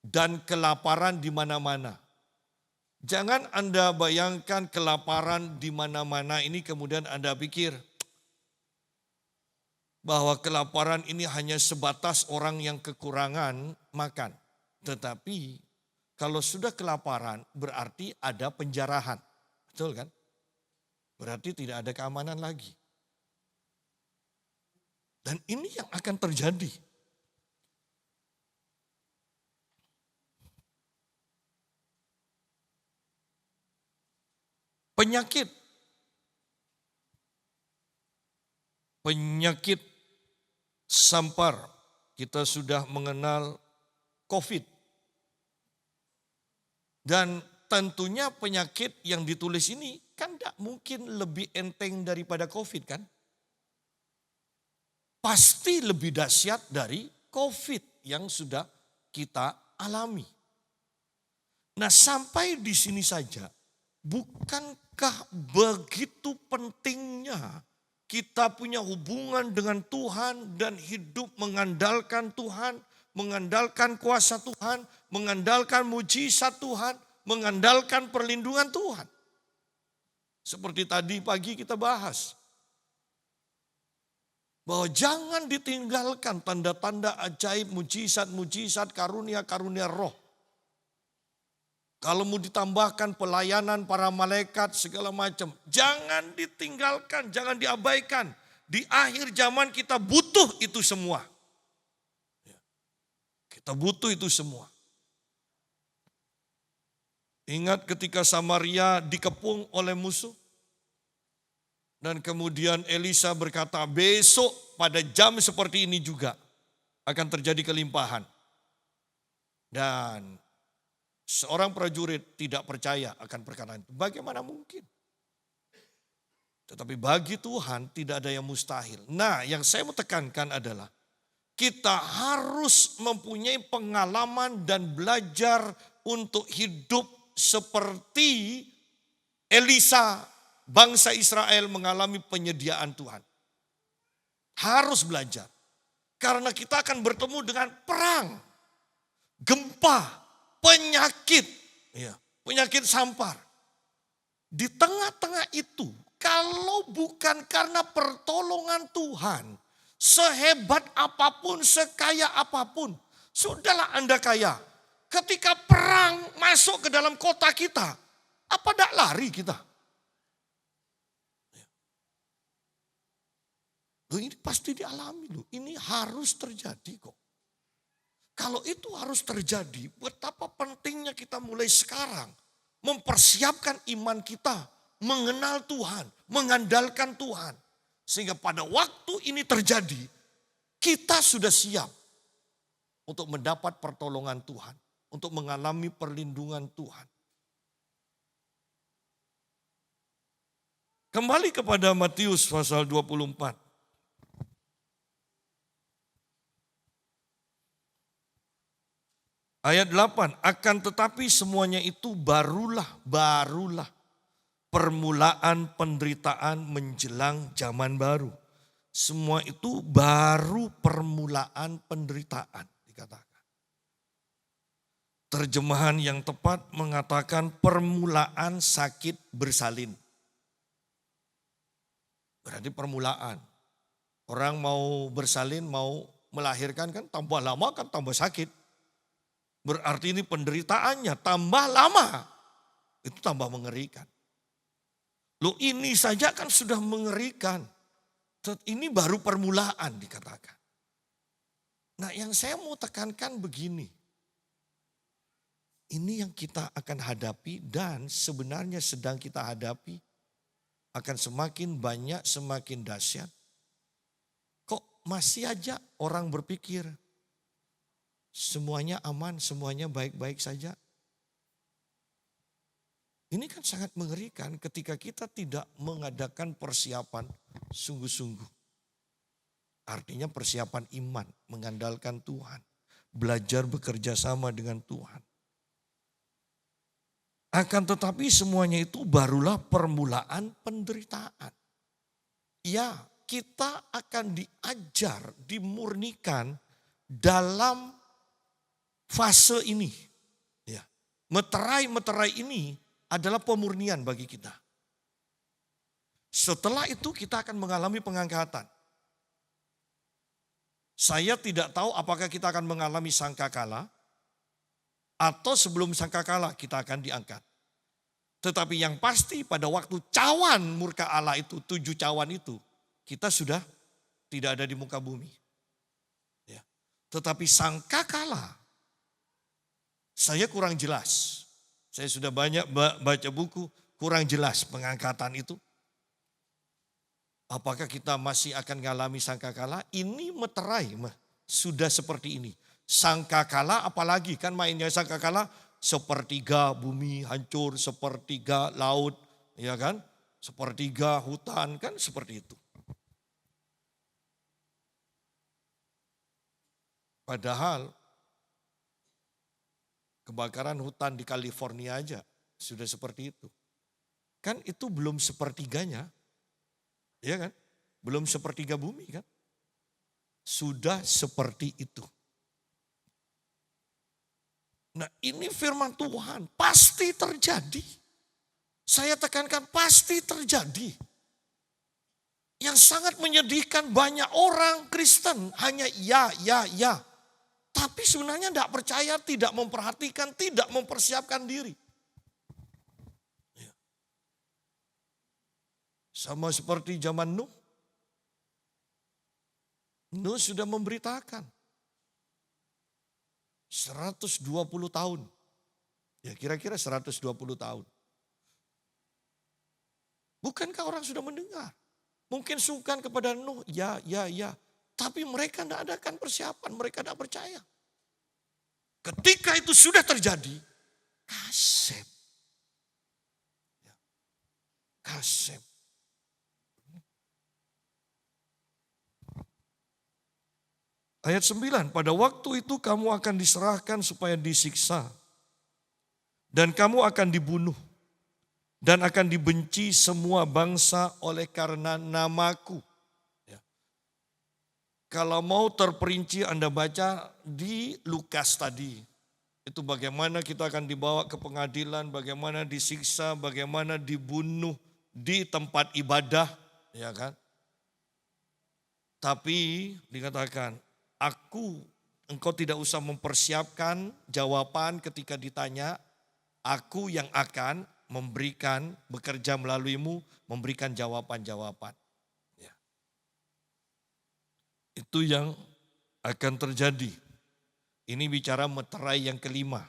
[SPEAKER 1] Dan kelaparan di mana-mana. Jangan Anda bayangkan kelaparan di mana-mana ini kemudian Anda pikir bahwa kelaparan ini hanya sebatas orang yang kekurangan makan. Tetapi kalau sudah kelaparan berarti ada penjarahan. Betul kan? Berarti tidak ada keamanan lagi. Dan ini yang akan terjadi. Penyakit sampar, kita sudah mengenal COVID. Dan tentunya penyakit yang ditulis ini kan tidak mungkin lebih enteng daripada COVID kan? Pasti lebih dahsyat dari COVID yang sudah kita alami. Nah, sampai di sini saja, bukankah begitu pentingnya kita punya hubungan dengan Tuhan dan hidup mengandalkan Tuhan, mengandalkan kuasa Tuhan, mengandalkan mujizat Tuhan, mengandalkan perlindungan Tuhan. Seperti tadi pagi kita bahas. Bahwa jangan ditinggalkan tanda-tanda ajaib, mujizat-mujizat, karunia-karunia roh. Kalau mau ditambahkan pelayanan para malaikat segala macam. Jangan ditinggalkan, jangan diabaikan. Di akhir zaman kita butuh itu semua. Kita butuh itu semua. Ingat ketika Samaria dikepung oleh musuh. Dan kemudian Elisa berkata, besok pada jam seperti ini juga akan terjadi kelimpahan. Dan seorang prajurit tidak percaya akan perkataan itu. Bagaimana mungkin? Tetapi bagi Tuhan tidak ada yang mustahil. Nah, yang saya mau tekankan adalah kita harus mempunyai pengalaman dan belajar untuk hidup seperti Elisa, bangsa Israel mengalami penyediaan Tuhan. Harus belajar. Karena kita akan bertemu dengan perang, gempa, penyakit, penyakit sampar. Di tengah-tengah itu, kalau bukan karena pertolongan Tuhan, sehebat apapun, sekaya apapun, sudahlah Anda kaya. Ketika perang masuk ke dalam kota kita, apa tidak lari kita? Loh, ini pasti dialami loh, ini harus terjadi kok. Kalau itu harus terjadi, betapa pentingnya kita mulai sekarang mempersiapkan iman kita, mengenal Tuhan, mengandalkan Tuhan. Sehingga pada waktu ini terjadi, kita sudah siap untuk mendapat pertolongan Tuhan, untuk mengalami perlindungan Tuhan. Kembali kepada Matius pasal 24. Ayat 8, akan tetapi semuanya itu barulah permulaan penderitaan menjelang zaman baru. Semua itu baru permulaan penderitaan dikatakan. Terjemahan yang tepat mengatakan permulaan sakit bersalin. Berarti permulaan. Orang mau bersalin, mau melahirkan kan tambah lama kan tambah sakit. Berarti ini penderitaannya tambah lama. Itu tambah mengerikan. Loh ini saja kan sudah mengerikan. Ini baru permulaan dikatakan. Nah yang saya mau tekankan begini. Ini yang kita akan hadapi dan sebenarnya sedang kita hadapi akan semakin banyak, semakin dahsyat. Kok masih aja orang berpikir semuanya aman, semuanya baik-baik saja. Ini kan sangat mengerikan ketika kita tidak mengadakan persiapan sungguh-sungguh. Artinya persiapan iman, mengandalkan Tuhan, belajar bekerja sama dengan Tuhan. Akan tetapi semuanya itu barulah permulaan penderitaan. Ya, kita akan diajar, dimurnikan dalam fase ini. Ya, meterai-meterai ini adalah pemurnian bagi kita. Setelah itu kita akan mengalami pengangkatan. Saya tidak tahu apakah kita akan mengalami sangkakala atau sebelum sangkakala kita akan diangkat. Tetapi yang pasti pada waktu cawan murka Allah itu, 7 cawan itu, kita sudah tidak ada di muka bumi. Ya. Tetapi sangkakala, saya kurang jelas. Saya sudah banyak baca buku, kurang jelas pengangkatan itu. Apakah kita masih akan mengalami sangkakala? Ini meterai, sudah seperti ini. Sangkakala apalagi kan mainnya sangkakala sepertiga bumi hancur, sepertiga laut, ya kan? Sepertiga hutan kan seperti itu. Padahal kebakaran hutan di California aja sudah seperti itu. Kan itu belum sepertiganya, ya kan? Belum sepertiga bumi kan? Sudah seperti itu. Nah ini firman Tuhan pasti terjadi. Saya tekankan pasti terjadi. Yang sangat menyedihkan banyak orang Kristen hanya ya. Tapi sebenarnya tidak percaya, tidak memperhatikan, tidak mempersiapkan diri. Sama seperti zaman Nuh. Nuh sudah memberitakan. 120 tahun. Ya kira-kira 120 tahun. Bukankah orang sudah mendengar? Mungkin sungkan kepada Nuh, ya. Tapi mereka tidak adakan persiapan, mereka tidak percaya. Ketika itu sudah terjadi, kasep. Kasep. Ayat 9, pada waktu itu kamu akan diserahkan supaya disiksa. Dan kamu akan dibunuh. Dan akan dibenci semua bangsa oleh karena namaku. Ya. Kalau mau terperinci Anda baca di Lukas tadi. Itu bagaimana kita akan dibawa ke pengadilan, bagaimana disiksa, bagaimana dibunuh di tempat ibadah. Ya kan? Tapi dikatakan, engkau tidak usah mempersiapkan jawaban ketika ditanya, aku yang akan memberikan, bekerja melaluimu, memberikan jawaban-jawaban. Ya. Itu yang akan terjadi. Ini bicara meterai yang kelima.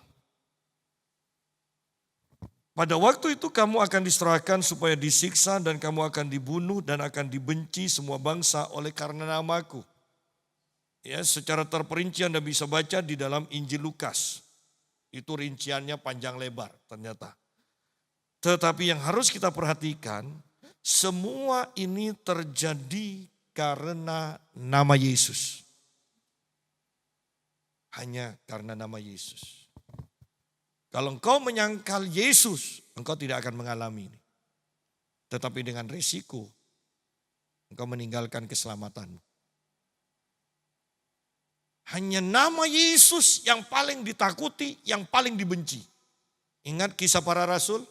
[SPEAKER 1] Pada waktu itu kamu akan diserahkan supaya disiksa dan kamu akan dibunuh dan akan dibenci semua bangsa oleh karena namaku. Ya, secara terperinci Anda bisa baca di dalam Injil Lukas. Itu rinciannya panjang lebar ternyata. Tetapi yang harus kita perhatikan, semua ini terjadi karena nama Yesus. Hanya karena nama Yesus. Kalau engkau menyangkal Yesus, engkau tidak akan mengalami ini. Tetapi dengan risiko, engkau meninggalkan keselamatanmu. Hanya nama Yesus yang paling ditakuti, yang paling dibenci. Ingat kisah para rasul?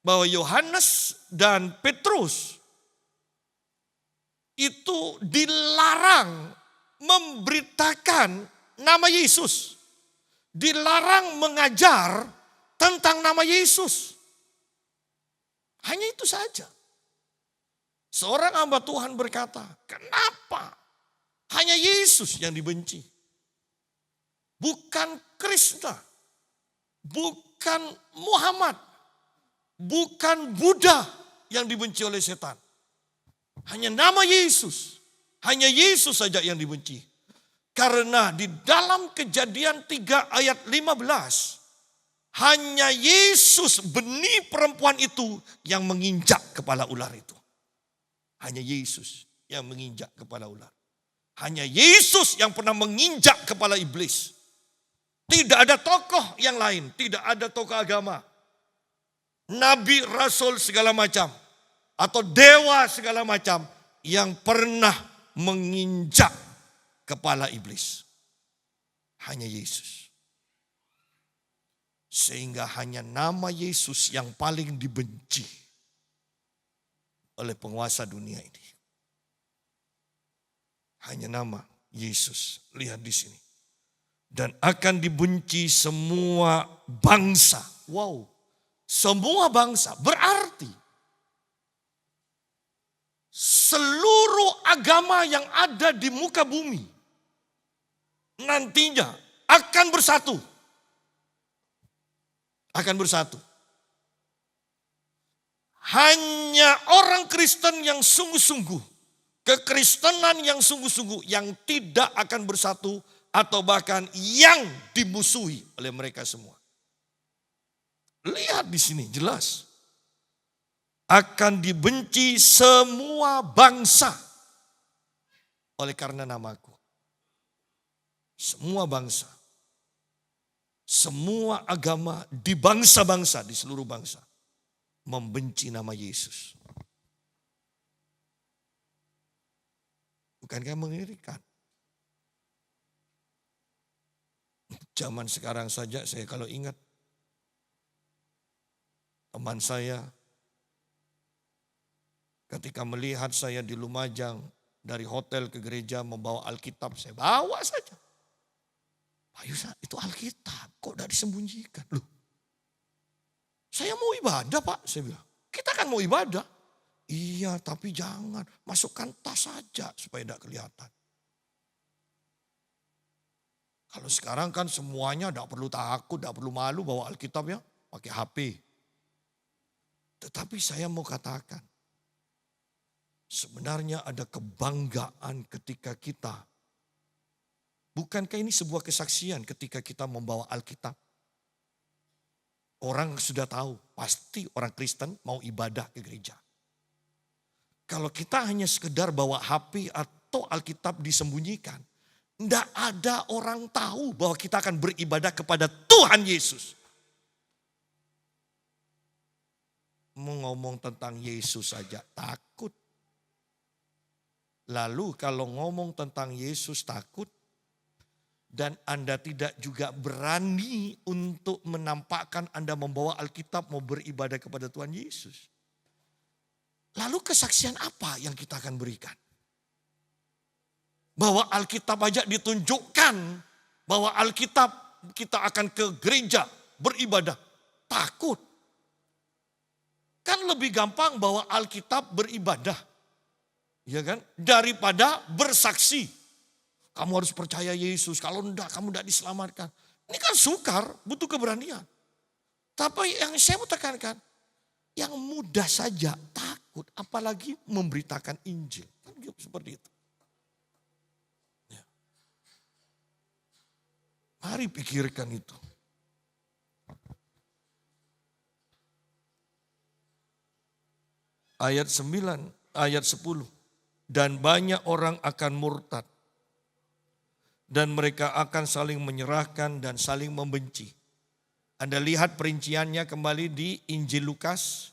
[SPEAKER 1] Bahwa Yohanes dan Petrus itu dilarang memberitakan nama Yesus. Dilarang mengajar tentang nama Yesus. Hanya itu saja. Seorang hamba Tuhan berkata, kenapa hanya Yesus yang dibenci? Bukan Krishna, bukan Muhammad, bukan Buddha yang dibenci oleh setan. Hanya nama Yesus. Hanya Yesus saja yang dibenci. Karena di dalam Kejadian 3 ayat 15. Hanya Yesus, benih perempuan itu, yang menginjak kepala ular itu. Hanya Yesus yang menginjak kepala ular. Hanya Yesus yang pernah menginjak kepala iblis. Tidak ada tokoh yang lain. Tidak ada tokoh agama. Nabi, rasul segala macam. Atau dewa segala macam. Yang pernah menginjak kepala iblis. Hanya Yesus. Sehingga hanya nama Yesus yang paling dibenci oleh penguasa dunia ini. Hanya nama Yesus. Lihat di sini. Dan akan dibenci semua bangsa. Wow. Semua bangsa berarti seluruh agama yang ada di muka bumi nantinya akan bersatu. Akan bersatu. Hanya orang Kristen yang sungguh-sungguh, kekristenan yang sungguh-sungguh, yang tidak akan bersatu atau bahkan yang dimusuhi oleh mereka semua. Lihat di sini jelas. Akan dibenci semua bangsa oleh karena namaku. Semua bangsa. Semua agama di bangsa-bangsa, di seluruh bangsa. Membenci nama Yesus. Bukankah mengerikan? Zaman sekarang saja saya kalau ingat. Teman saya ketika melihat saya di Lumajang dari hotel ke gereja membawa Alkitab, saya bawa saja. Pak Yusa, itu Alkitab kok tidak disembunyikan? Loh, saya mau ibadah Pak, saya bilang. Kita kan mau ibadah. Iya, tapi jangan masukkan tas saja supaya tidak kelihatan. Kalau sekarang kan semuanya tidak perlu takut, tidak perlu malu bawa Alkitab ya, pakai HP. Tetapi saya mau katakan, sebenarnya ada kebanggaan ketika kita, bukankah ini sebuah kesaksian ketika kita membawa Alkitab? Orang sudah tahu, pasti orang Kristen mau ibadah ke gereja. Kalau kita hanya sekedar bawa HP atau Alkitab disembunyikan, tidak ada orang tahu bahwa kita akan beribadah kepada Tuhan Yesus. Mau ngomong tentang Yesus saja takut. Lalu kalau ngomong tentang Yesus takut dan Anda tidak juga berani untuk menampakkan Anda membawa Alkitab mau beribadah kepada Tuhan Yesus. Lalu kesaksian apa yang kita akan berikan? Bahwa Alkitab aja ditunjukkan bahwa Alkitab kita akan ke gereja beribadah. Takut. Kan lebih gampang bawa Alkitab beribadah. Ya kan? Daripada bersaksi. Kamu harus percaya Yesus. Kalau enggak, kamu enggak diselamatkan. Ini kan sukar, butuh keberanian. Tapi yang saya mau tekankan, yang mudah saja takut. Apalagi memberitakan Injil. Kan seperti itu. Ya. Mari pikirkan itu. Ayat 9, ayat 10. Dan banyak orang akan murtad. Dan mereka akan saling menyerahkan dan saling membenci. Anda lihat perinciannya kembali di Injil Lukas.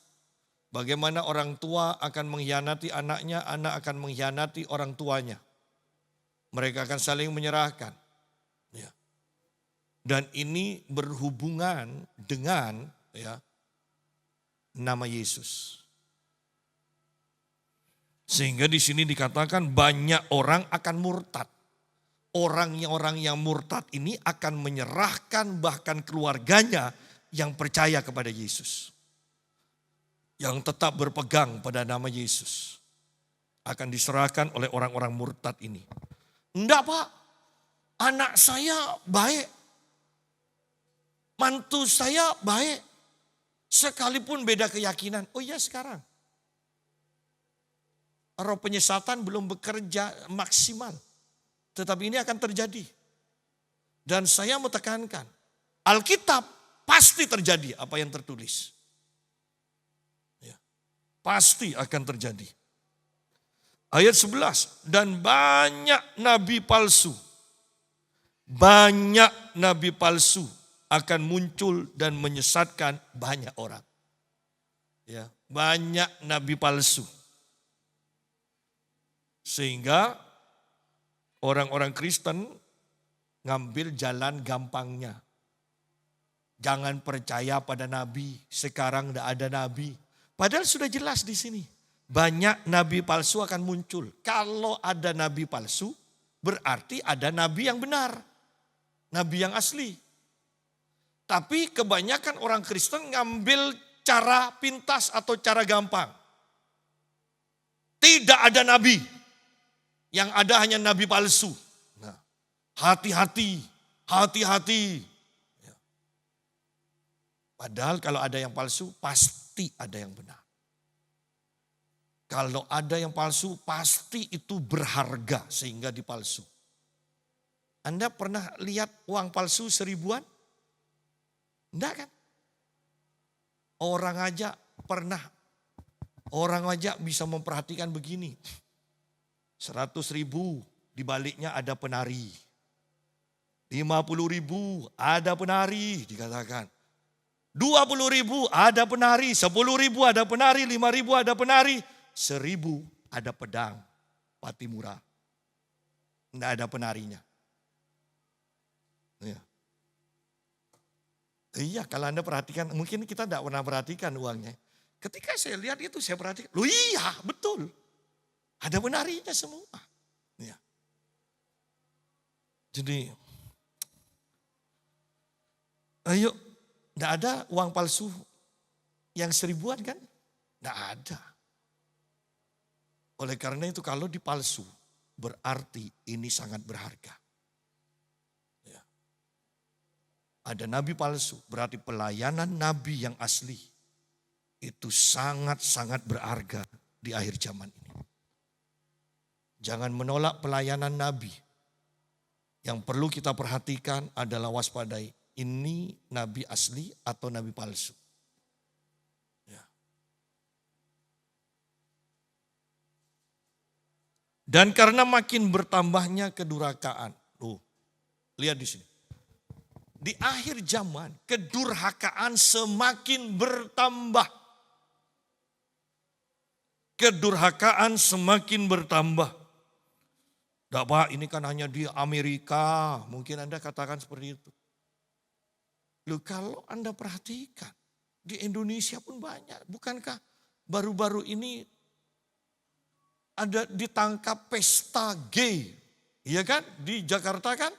[SPEAKER 1] Bagaimana orang tua akan mengkhianati anaknya, anak akan mengkhianati orang tuanya. Mereka akan saling menyerahkan. Ya. Dan ini berhubungan dengan nama Yesus. Sehingga di sini dikatakan banyak orang akan murtad. Orang-orang yang murtad ini akan menyerahkan bahkan keluarganya yang percaya kepada Yesus. Yang tetap berpegang pada nama Yesus. Akan diserahkan oleh orang-orang murtad ini. Enggak Pak, anak saya baik. Mantu saya baik. Sekalipun beda keyakinan. Oh iya sekarang. Roh penyesatan belum bekerja maksimal. Tetapi ini akan terjadi. Dan saya mau tekankan. Alkitab pasti terjadi apa yang tertulis. Ya, pasti akan terjadi. Ayat 11. Dan banyak nabi palsu. Banyak nabi palsu akan muncul dan menyesatkan banyak orang. Ya, banyak nabi palsu. Sehingga orang-orang Kristen ngambil jalan gampangnya. Jangan percaya pada nabi, sekarang tidak ada nabi. Padahal sudah jelas di sini. Banyak nabi palsu akan muncul. Kalau ada nabi palsu, berarti ada nabi yang benar. Nabi yang asli. Tapi kebanyakan orang Kristen ngambil cara pintas atau cara gampang. Tidak ada nabi. Yang ada hanya nabi palsu. Nah, hati-hati, hati-hati. Ya. Padahal kalau ada yang palsu, pasti ada yang benar. Kalau ada yang palsu, pasti itu berharga sehingga dipalsu. Anda pernah lihat uang palsu 1000-an? Enggak kan? Orang aja pernah, orang aja bisa memperhatikan begini. 100.000 di baliknya ada penari. 50.000 ada penari dikatakan. 20.000 ada penari, 10.000 ada penari, 5.000 ada penari, 1.000 ada pedang, pati murah. Tidak ada penarinya. Ya. Iya kalau Anda perhatikan, mungkin kita tidak pernah perhatikan uangnya. Ketika saya lihat itu saya perhatikan, loh iya betul. Ada penarinya semua. Ya. Jadi, ayo, tidak ada uang palsu yang 1000-an kan? Tidak ada. Oleh karena itu kalau dipalsu, berarti ini sangat berharga. Ya. Ada nabi palsu, berarti pelayanan nabi yang asli itu sangat-sangat berharga di akhir zaman ini. Jangan menolak pelayanan nabi. Yang perlu kita perhatikan adalah waspadai. Ini nabi asli atau nabi palsu. Ya. Dan karena makin bertambahnya kedurhakaan. Lihat di sini. Di akhir zaman kedurhakaan semakin bertambah. Kedurhakaan semakin bertambah. Tidak Pak, ini kan hanya di Amerika. Mungkin Anda katakan seperti itu. Loh kalau Anda perhatikan, di Indonesia pun banyak. Bukankah baru-baru ini ada ditangkap pesta gay. Iya kan? Di Jakarta kan?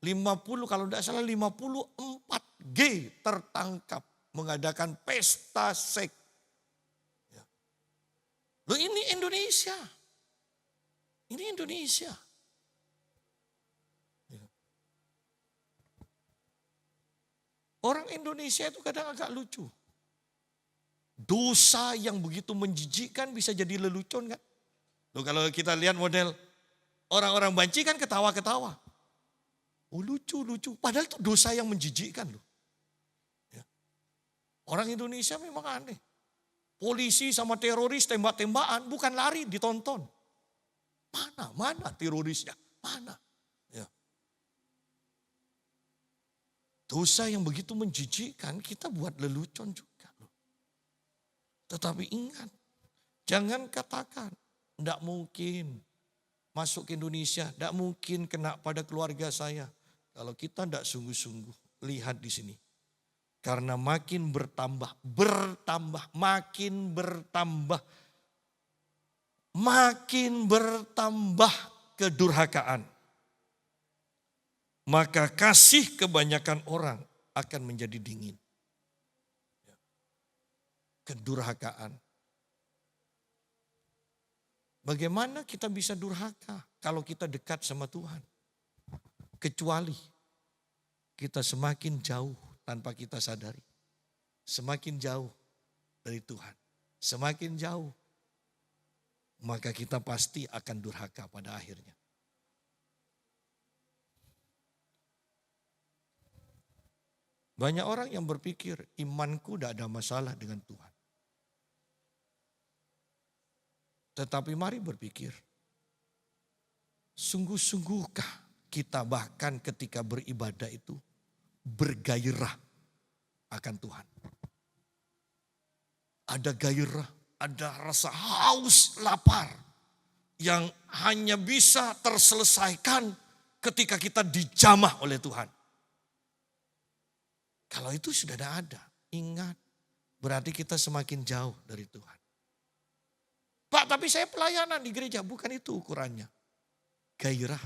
[SPEAKER 1] 50 kalau tidak salah 54 gay tertangkap mengadakan pesta seks. Loh ini Indonesia. Ini Indonesia. Orang Indonesia itu kadang agak lucu. Dosa yang begitu menjijikkan bisa jadi lelucon kan? Loh kalau kita lihat model orang-orang banci kan ketawa-ketawa. Oh lucu-lucu. Padahal itu dosa yang menjijikkan loh. Ya. Orang Indonesia memang aneh. Polisi sama teroris tembak-tembakan bukan lari ditonton. Mana terorisnya? Mana? Ya. Dosa yang begitu menjijikkan kita buat lelucon juga loh. Tetapi ingat, jangan katakan, tidak mungkin. masuk ke Indonesia, tidak mungkin kena pada keluarga saya. Kalau kita tidak sungguh-sungguh, lihat di sini. Karena makin bertambah, makin bertambah kedurhakaan. Maka kasih kebanyakan orang akan menjadi dingin. Kedurhakaan. Bagaimana kita bisa durhaka kalau kita dekat sama Tuhan? Kecuali kita semakin jauh tanpa kita sadari. Semakin jauh dari Tuhan. Semakin jauh. Maka kita pasti akan durhaka pada akhirnya. Banyak orang yang berpikir imanku tidak ada masalah dengan Tuhan. Tetapi mari berpikir, sungguh-sungguhkah kita bahkan ketika beribadah itu bergairah akan Tuhan? Ada gairah, ada rasa haus, lapar yang hanya bisa terselesaikan ketika kita dijamah oleh Tuhan. Kalau itu sudah tidak ada, ingat, berarti kita semakin jauh dari Tuhan. Pak, tapi saya pelayanan di gereja, bukan itu ukurannya. Gairah,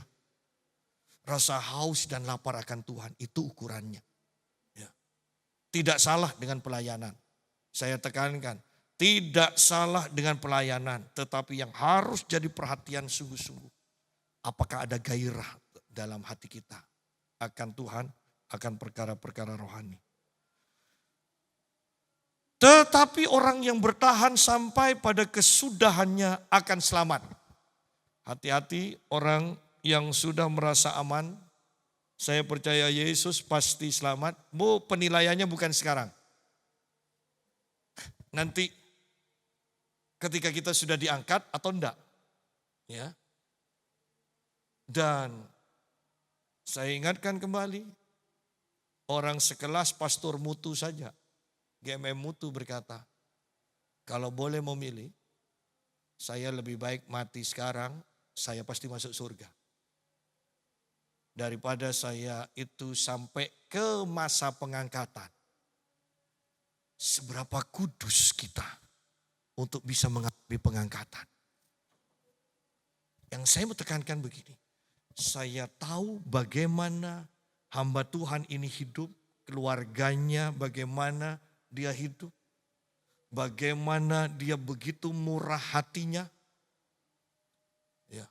[SPEAKER 1] rasa haus dan lapar akan Tuhan, itu ukurannya. Ya. Tidak salah dengan pelayanan. Saya tekankan, tidak salah dengan pelayanan. Tetapi yang harus jadi perhatian sungguh-sungguh. Apakah ada gairah dalam hati kita akan Tuhan, akan perkara-perkara rohani. Tetapi orang yang bertahan sampai pada kesudahannya akan selamat. Hati-hati orang yang sudah merasa aman. Saya percaya Yesus pasti selamat. Penilaiannya bukan sekarang. Nanti ketika kita sudah diangkat atau enggak. Ya. Dan saya ingatkan kembali. Orang sekelas Pastor Mutu saja. GMM Mutu berkata, kalau boleh memilih, saya lebih baik mati sekarang, saya pasti masuk surga. Daripada saya itu sampai ke masa pengangkatan. Seberapa kudus kita untuk bisa mengalami pengangkatan. Yang saya mau tekankan begini, saya tahu bagaimana hamba Tuhan ini hidup, keluarganya bagaimana dia hidup, bagaimana dia begitu murah hatinya. Ya,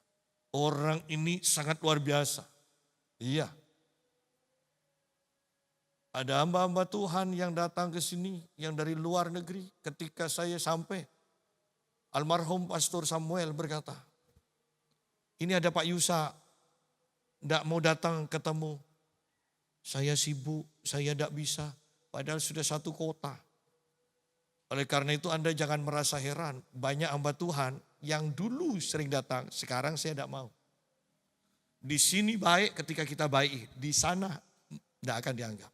[SPEAKER 1] orang ini sangat luar biasa. Iya. Ada hamba-hamba Tuhan yang datang ke sini, yang dari luar negeri. Ketika saya sampai, almarhum Pastor Samuel berkata, ini ada Pak Yusa, tidak mau datang ketemu. Saya sibuk, saya tidak bisa. Padahal sudah satu kota. Oleh karena itu Anda jangan merasa heran. Banyak hamba Tuhan yang dulu sering datang, sekarang saya tidak mau. Di sini baik ketika kita baik, di sana tidak akan dianggap.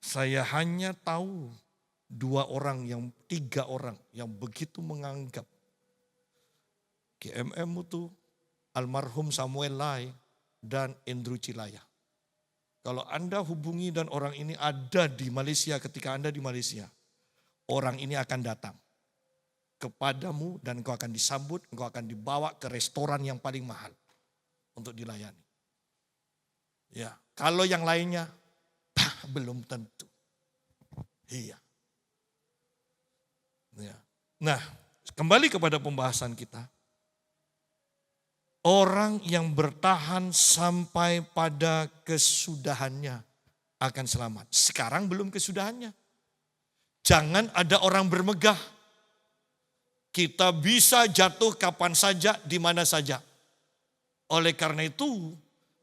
[SPEAKER 1] Saya hanya tahu tiga orang yang begitu menganggap GMM itu almarhum Samuel Lai dan Andrew Cilaya. Kalau Anda hubungi dan orang ini ada di Malaysia, ketika Anda di Malaysia, orang ini akan datang kepadamu dan engkau akan disambut, engkau akan dibawa ke restoran yang paling mahal untuk dilayani. Ya, kalau yang lainnya belum tentu. Iya. Ya. Nah, kembali kepada pembahasan kita. Orang yang bertahan sampai pada kesudahannya akan selamat. Sekarang belum kesudahannya. Jangan ada orang bermegah. Kita bisa jatuh kapan saja, di mana saja. Oleh karena itu,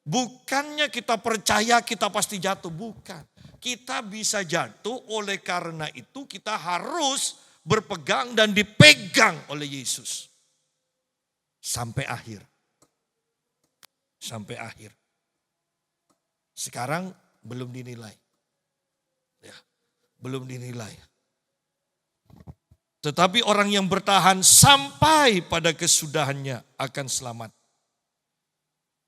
[SPEAKER 1] bukannya kita percaya kita pasti jatuh, bukan. Kita bisa jatuh, oleh karena itu kita harus berpegang dan dipegang oleh Yesus. Sampai akhir. Sampai akhir. Sekarang belum dinilai. Ya, belum dinilai. Tetapi orang yang bertahan sampai pada kesudahannya akan selamat.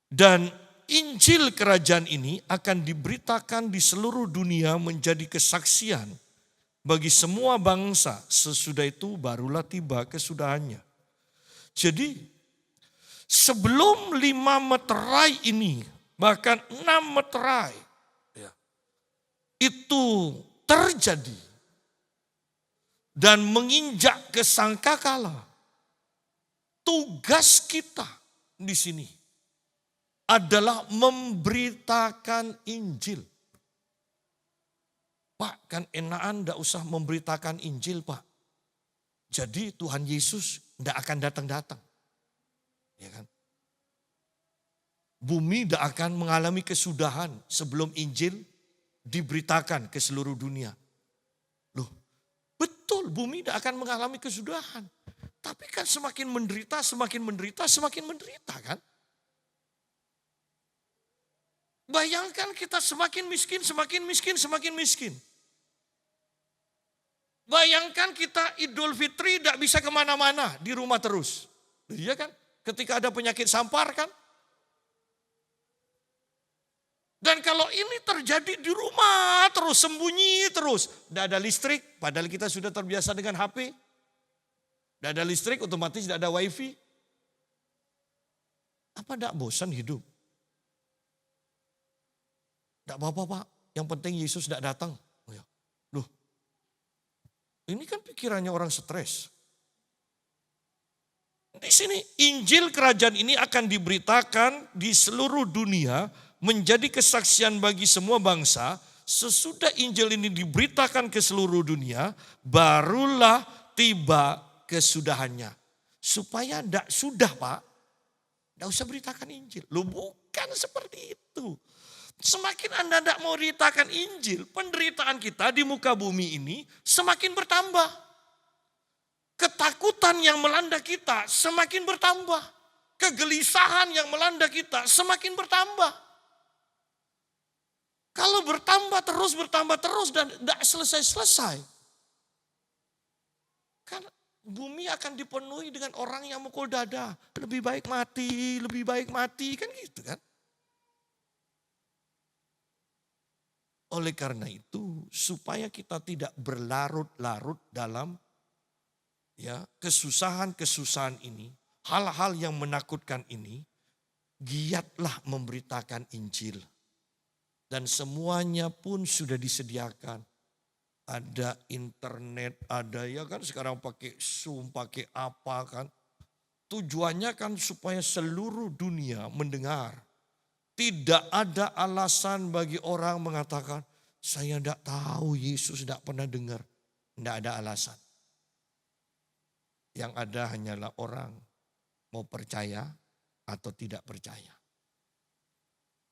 [SPEAKER 1] Dan Injil kerajaan ini akan diberitakan di seluruh dunia menjadi kesaksian bagi semua bangsa. Sesudah itu barulah tiba kesudahannya. Jadi sebelum 5 meterai ini, bahkan 6 meterai, itu terjadi dan menginjak ke sangkakala. Tugas kita di sini adalah memberitakan Injil. Pak, kan enakan enggak usah memberitakan Injil, Pak. Jadi Tuhan Yesus enggak akan datang-datang. Ya kan? Bumi enggak akan mengalami kesudahan sebelum Injil diberitakan ke seluruh dunia. Loh, betul bumi enggak akan mengalami kesudahan. Tapi kan semakin menderita, semakin menderita, semakin menderita kan? Bayangkan kita semakin miskin, semakin miskin, semakin miskin. Bayangkan kita Idul Fitri tidak bisa kemana-mana, di rumah terus. Iya kan? Ketika ada penyakit sampar kan? Dan kalau ini terjadi di rumah terus, sembunyi terus. Tidak ada listrik, padahal kita sudah terbiasa dengan HP. Tidak ada listrik, otomatis tidak ada wifi. Apa tidak bosan hidup? Tidak apa-apa Pak, yang penting Yesus tidak datang. Loh, ini kan pikirannya orang stres. Di sini Injil kerajaan ini akan diberitakan di seluruh dunia menjadi kesaksian bagi semua bangsa. Sesudah Injil ini diberitakan ke seluruh dunia, barulah tiba kesudahannya. Supaya tidak sudah Pak, tidak usah beritakan Injil. Loh bukan seperti itu. Semakin Anda tidak mau beritakan Injil, penderitaan kita di muka bumi ini semakin bertambah. Ketakutan yang melanda kita semakin bertambah. Kegelisahan yang melanda kita semakin bertambah. Kalau bertambah terus dan tidak selesai-selesai. Kan bumi akan dipenuhi dengan orang yang mukul dada. Lebih baik mati, kan gitu kan. Oleh karena itu, supaya kita tidak berlarut-larut dalam kesusahan-kesusahan ini, hal-hal yang menakutkan ini, giatlah memberitakan Injil. Dan semuanya pun sudah disediakan. Ada internet, ada ya kan sekarang pakai Zoom, pakai apa kan. Tujuannya kan supaya seluruh dunia mendengar. Tidak ada alasan bagi orang mengatakan, saya tidak tahu Yesus, tidak pernah dengar. Tidak ada alasan. Yang ada hanyalah orang mau percaya atau tidak percaya.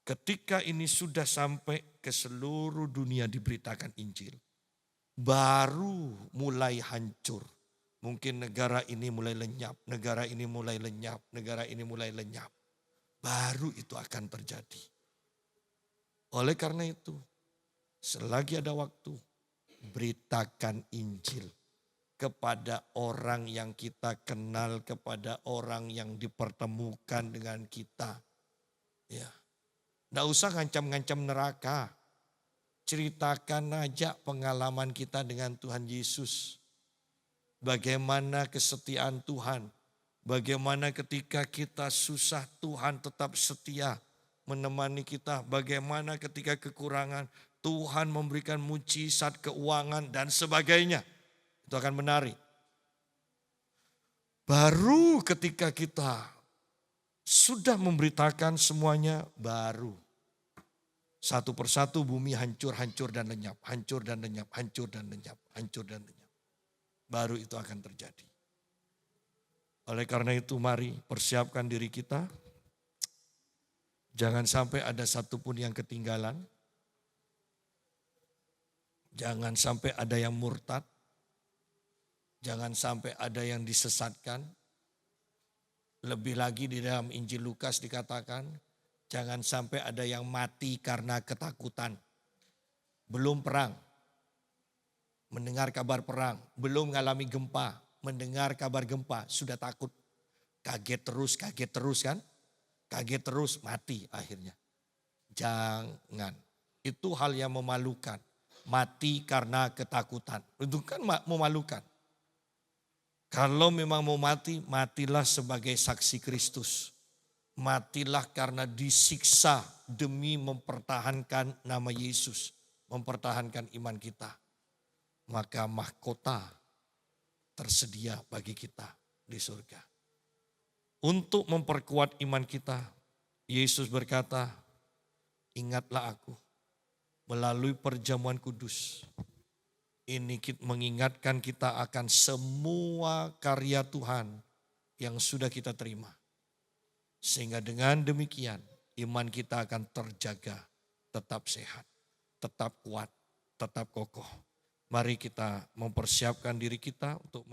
[SPEAKER 1] Ketika ini sudah sampai ke seluruh dunia diberitakan Injil, baru mulai hancur. Mungkin negara ini mulai lenyap, negara ini mulai lenyap, negara ini mulai lenyap. Baru itu akan terjadi. Oleh karena itu, selagi ada waktu, beritakan Injil kepada orang yang kita kenal, kepada orang yang dipertemukan dengan kita. Ya, tidak usah ngancam-ngancam neraka. Ceritakan aja pengalaman kita dengan Tuhan Yesus. Bagaimana kesetiaan Tuhan. Bagaimana ketika kita susah Tuhan tetap setia menemani kita. Bagaimana ketika kekurangan Tuhan memberikan mujizat keuangan dan sebagainya. Itu akan menarik. Baru ketika kita sudah memberitakan semuanya, baru satu persatu bumi hancur dan lenyap. Hancur dan lenyap, hancur dan lenyap, hancur dan lenyap. Baru itu akan terjadi. Oleh karena itu mari persiapkan diri kita. Jangan sampai ada satupun yang ketinggalan. Jangan sampai ada yang murtad. Jangan sampai ada yang disesatkan. Lebih lagi di dalam Injil Lukas dikatakan, jangan sampai ada yang mati karena ketakutan. Belum perang. mendengar kabar perang, belum mengalami gempa, mendengar kabar gempa, sudah takut. Kaget terus kan? Kaget terus, mati akhirnya. Jangan. Itu hal yang memalukan. Mati karena ketakutan. Itu kan memalukan. Kalau memang mau mati, matilah sebagai saksi Kristus. Matilah karena disiksa demi mempertahankan nama Yesus. Mempertahankan iman kita. Maka mahkota tersedia bagi kita di surga. Untuk memperkuat iman kita, Yesus berkata, ingatlah aku melalui perjamuan kudus. Ini mengingatkan kita akan semua karya Tuhan yang sudah kita terima. Sehingga dengan demikian iman kita akan terjaga, tetap sehat, tetap kuat, tetap kokoh. Mari kita mempersiapkan diri kita untuk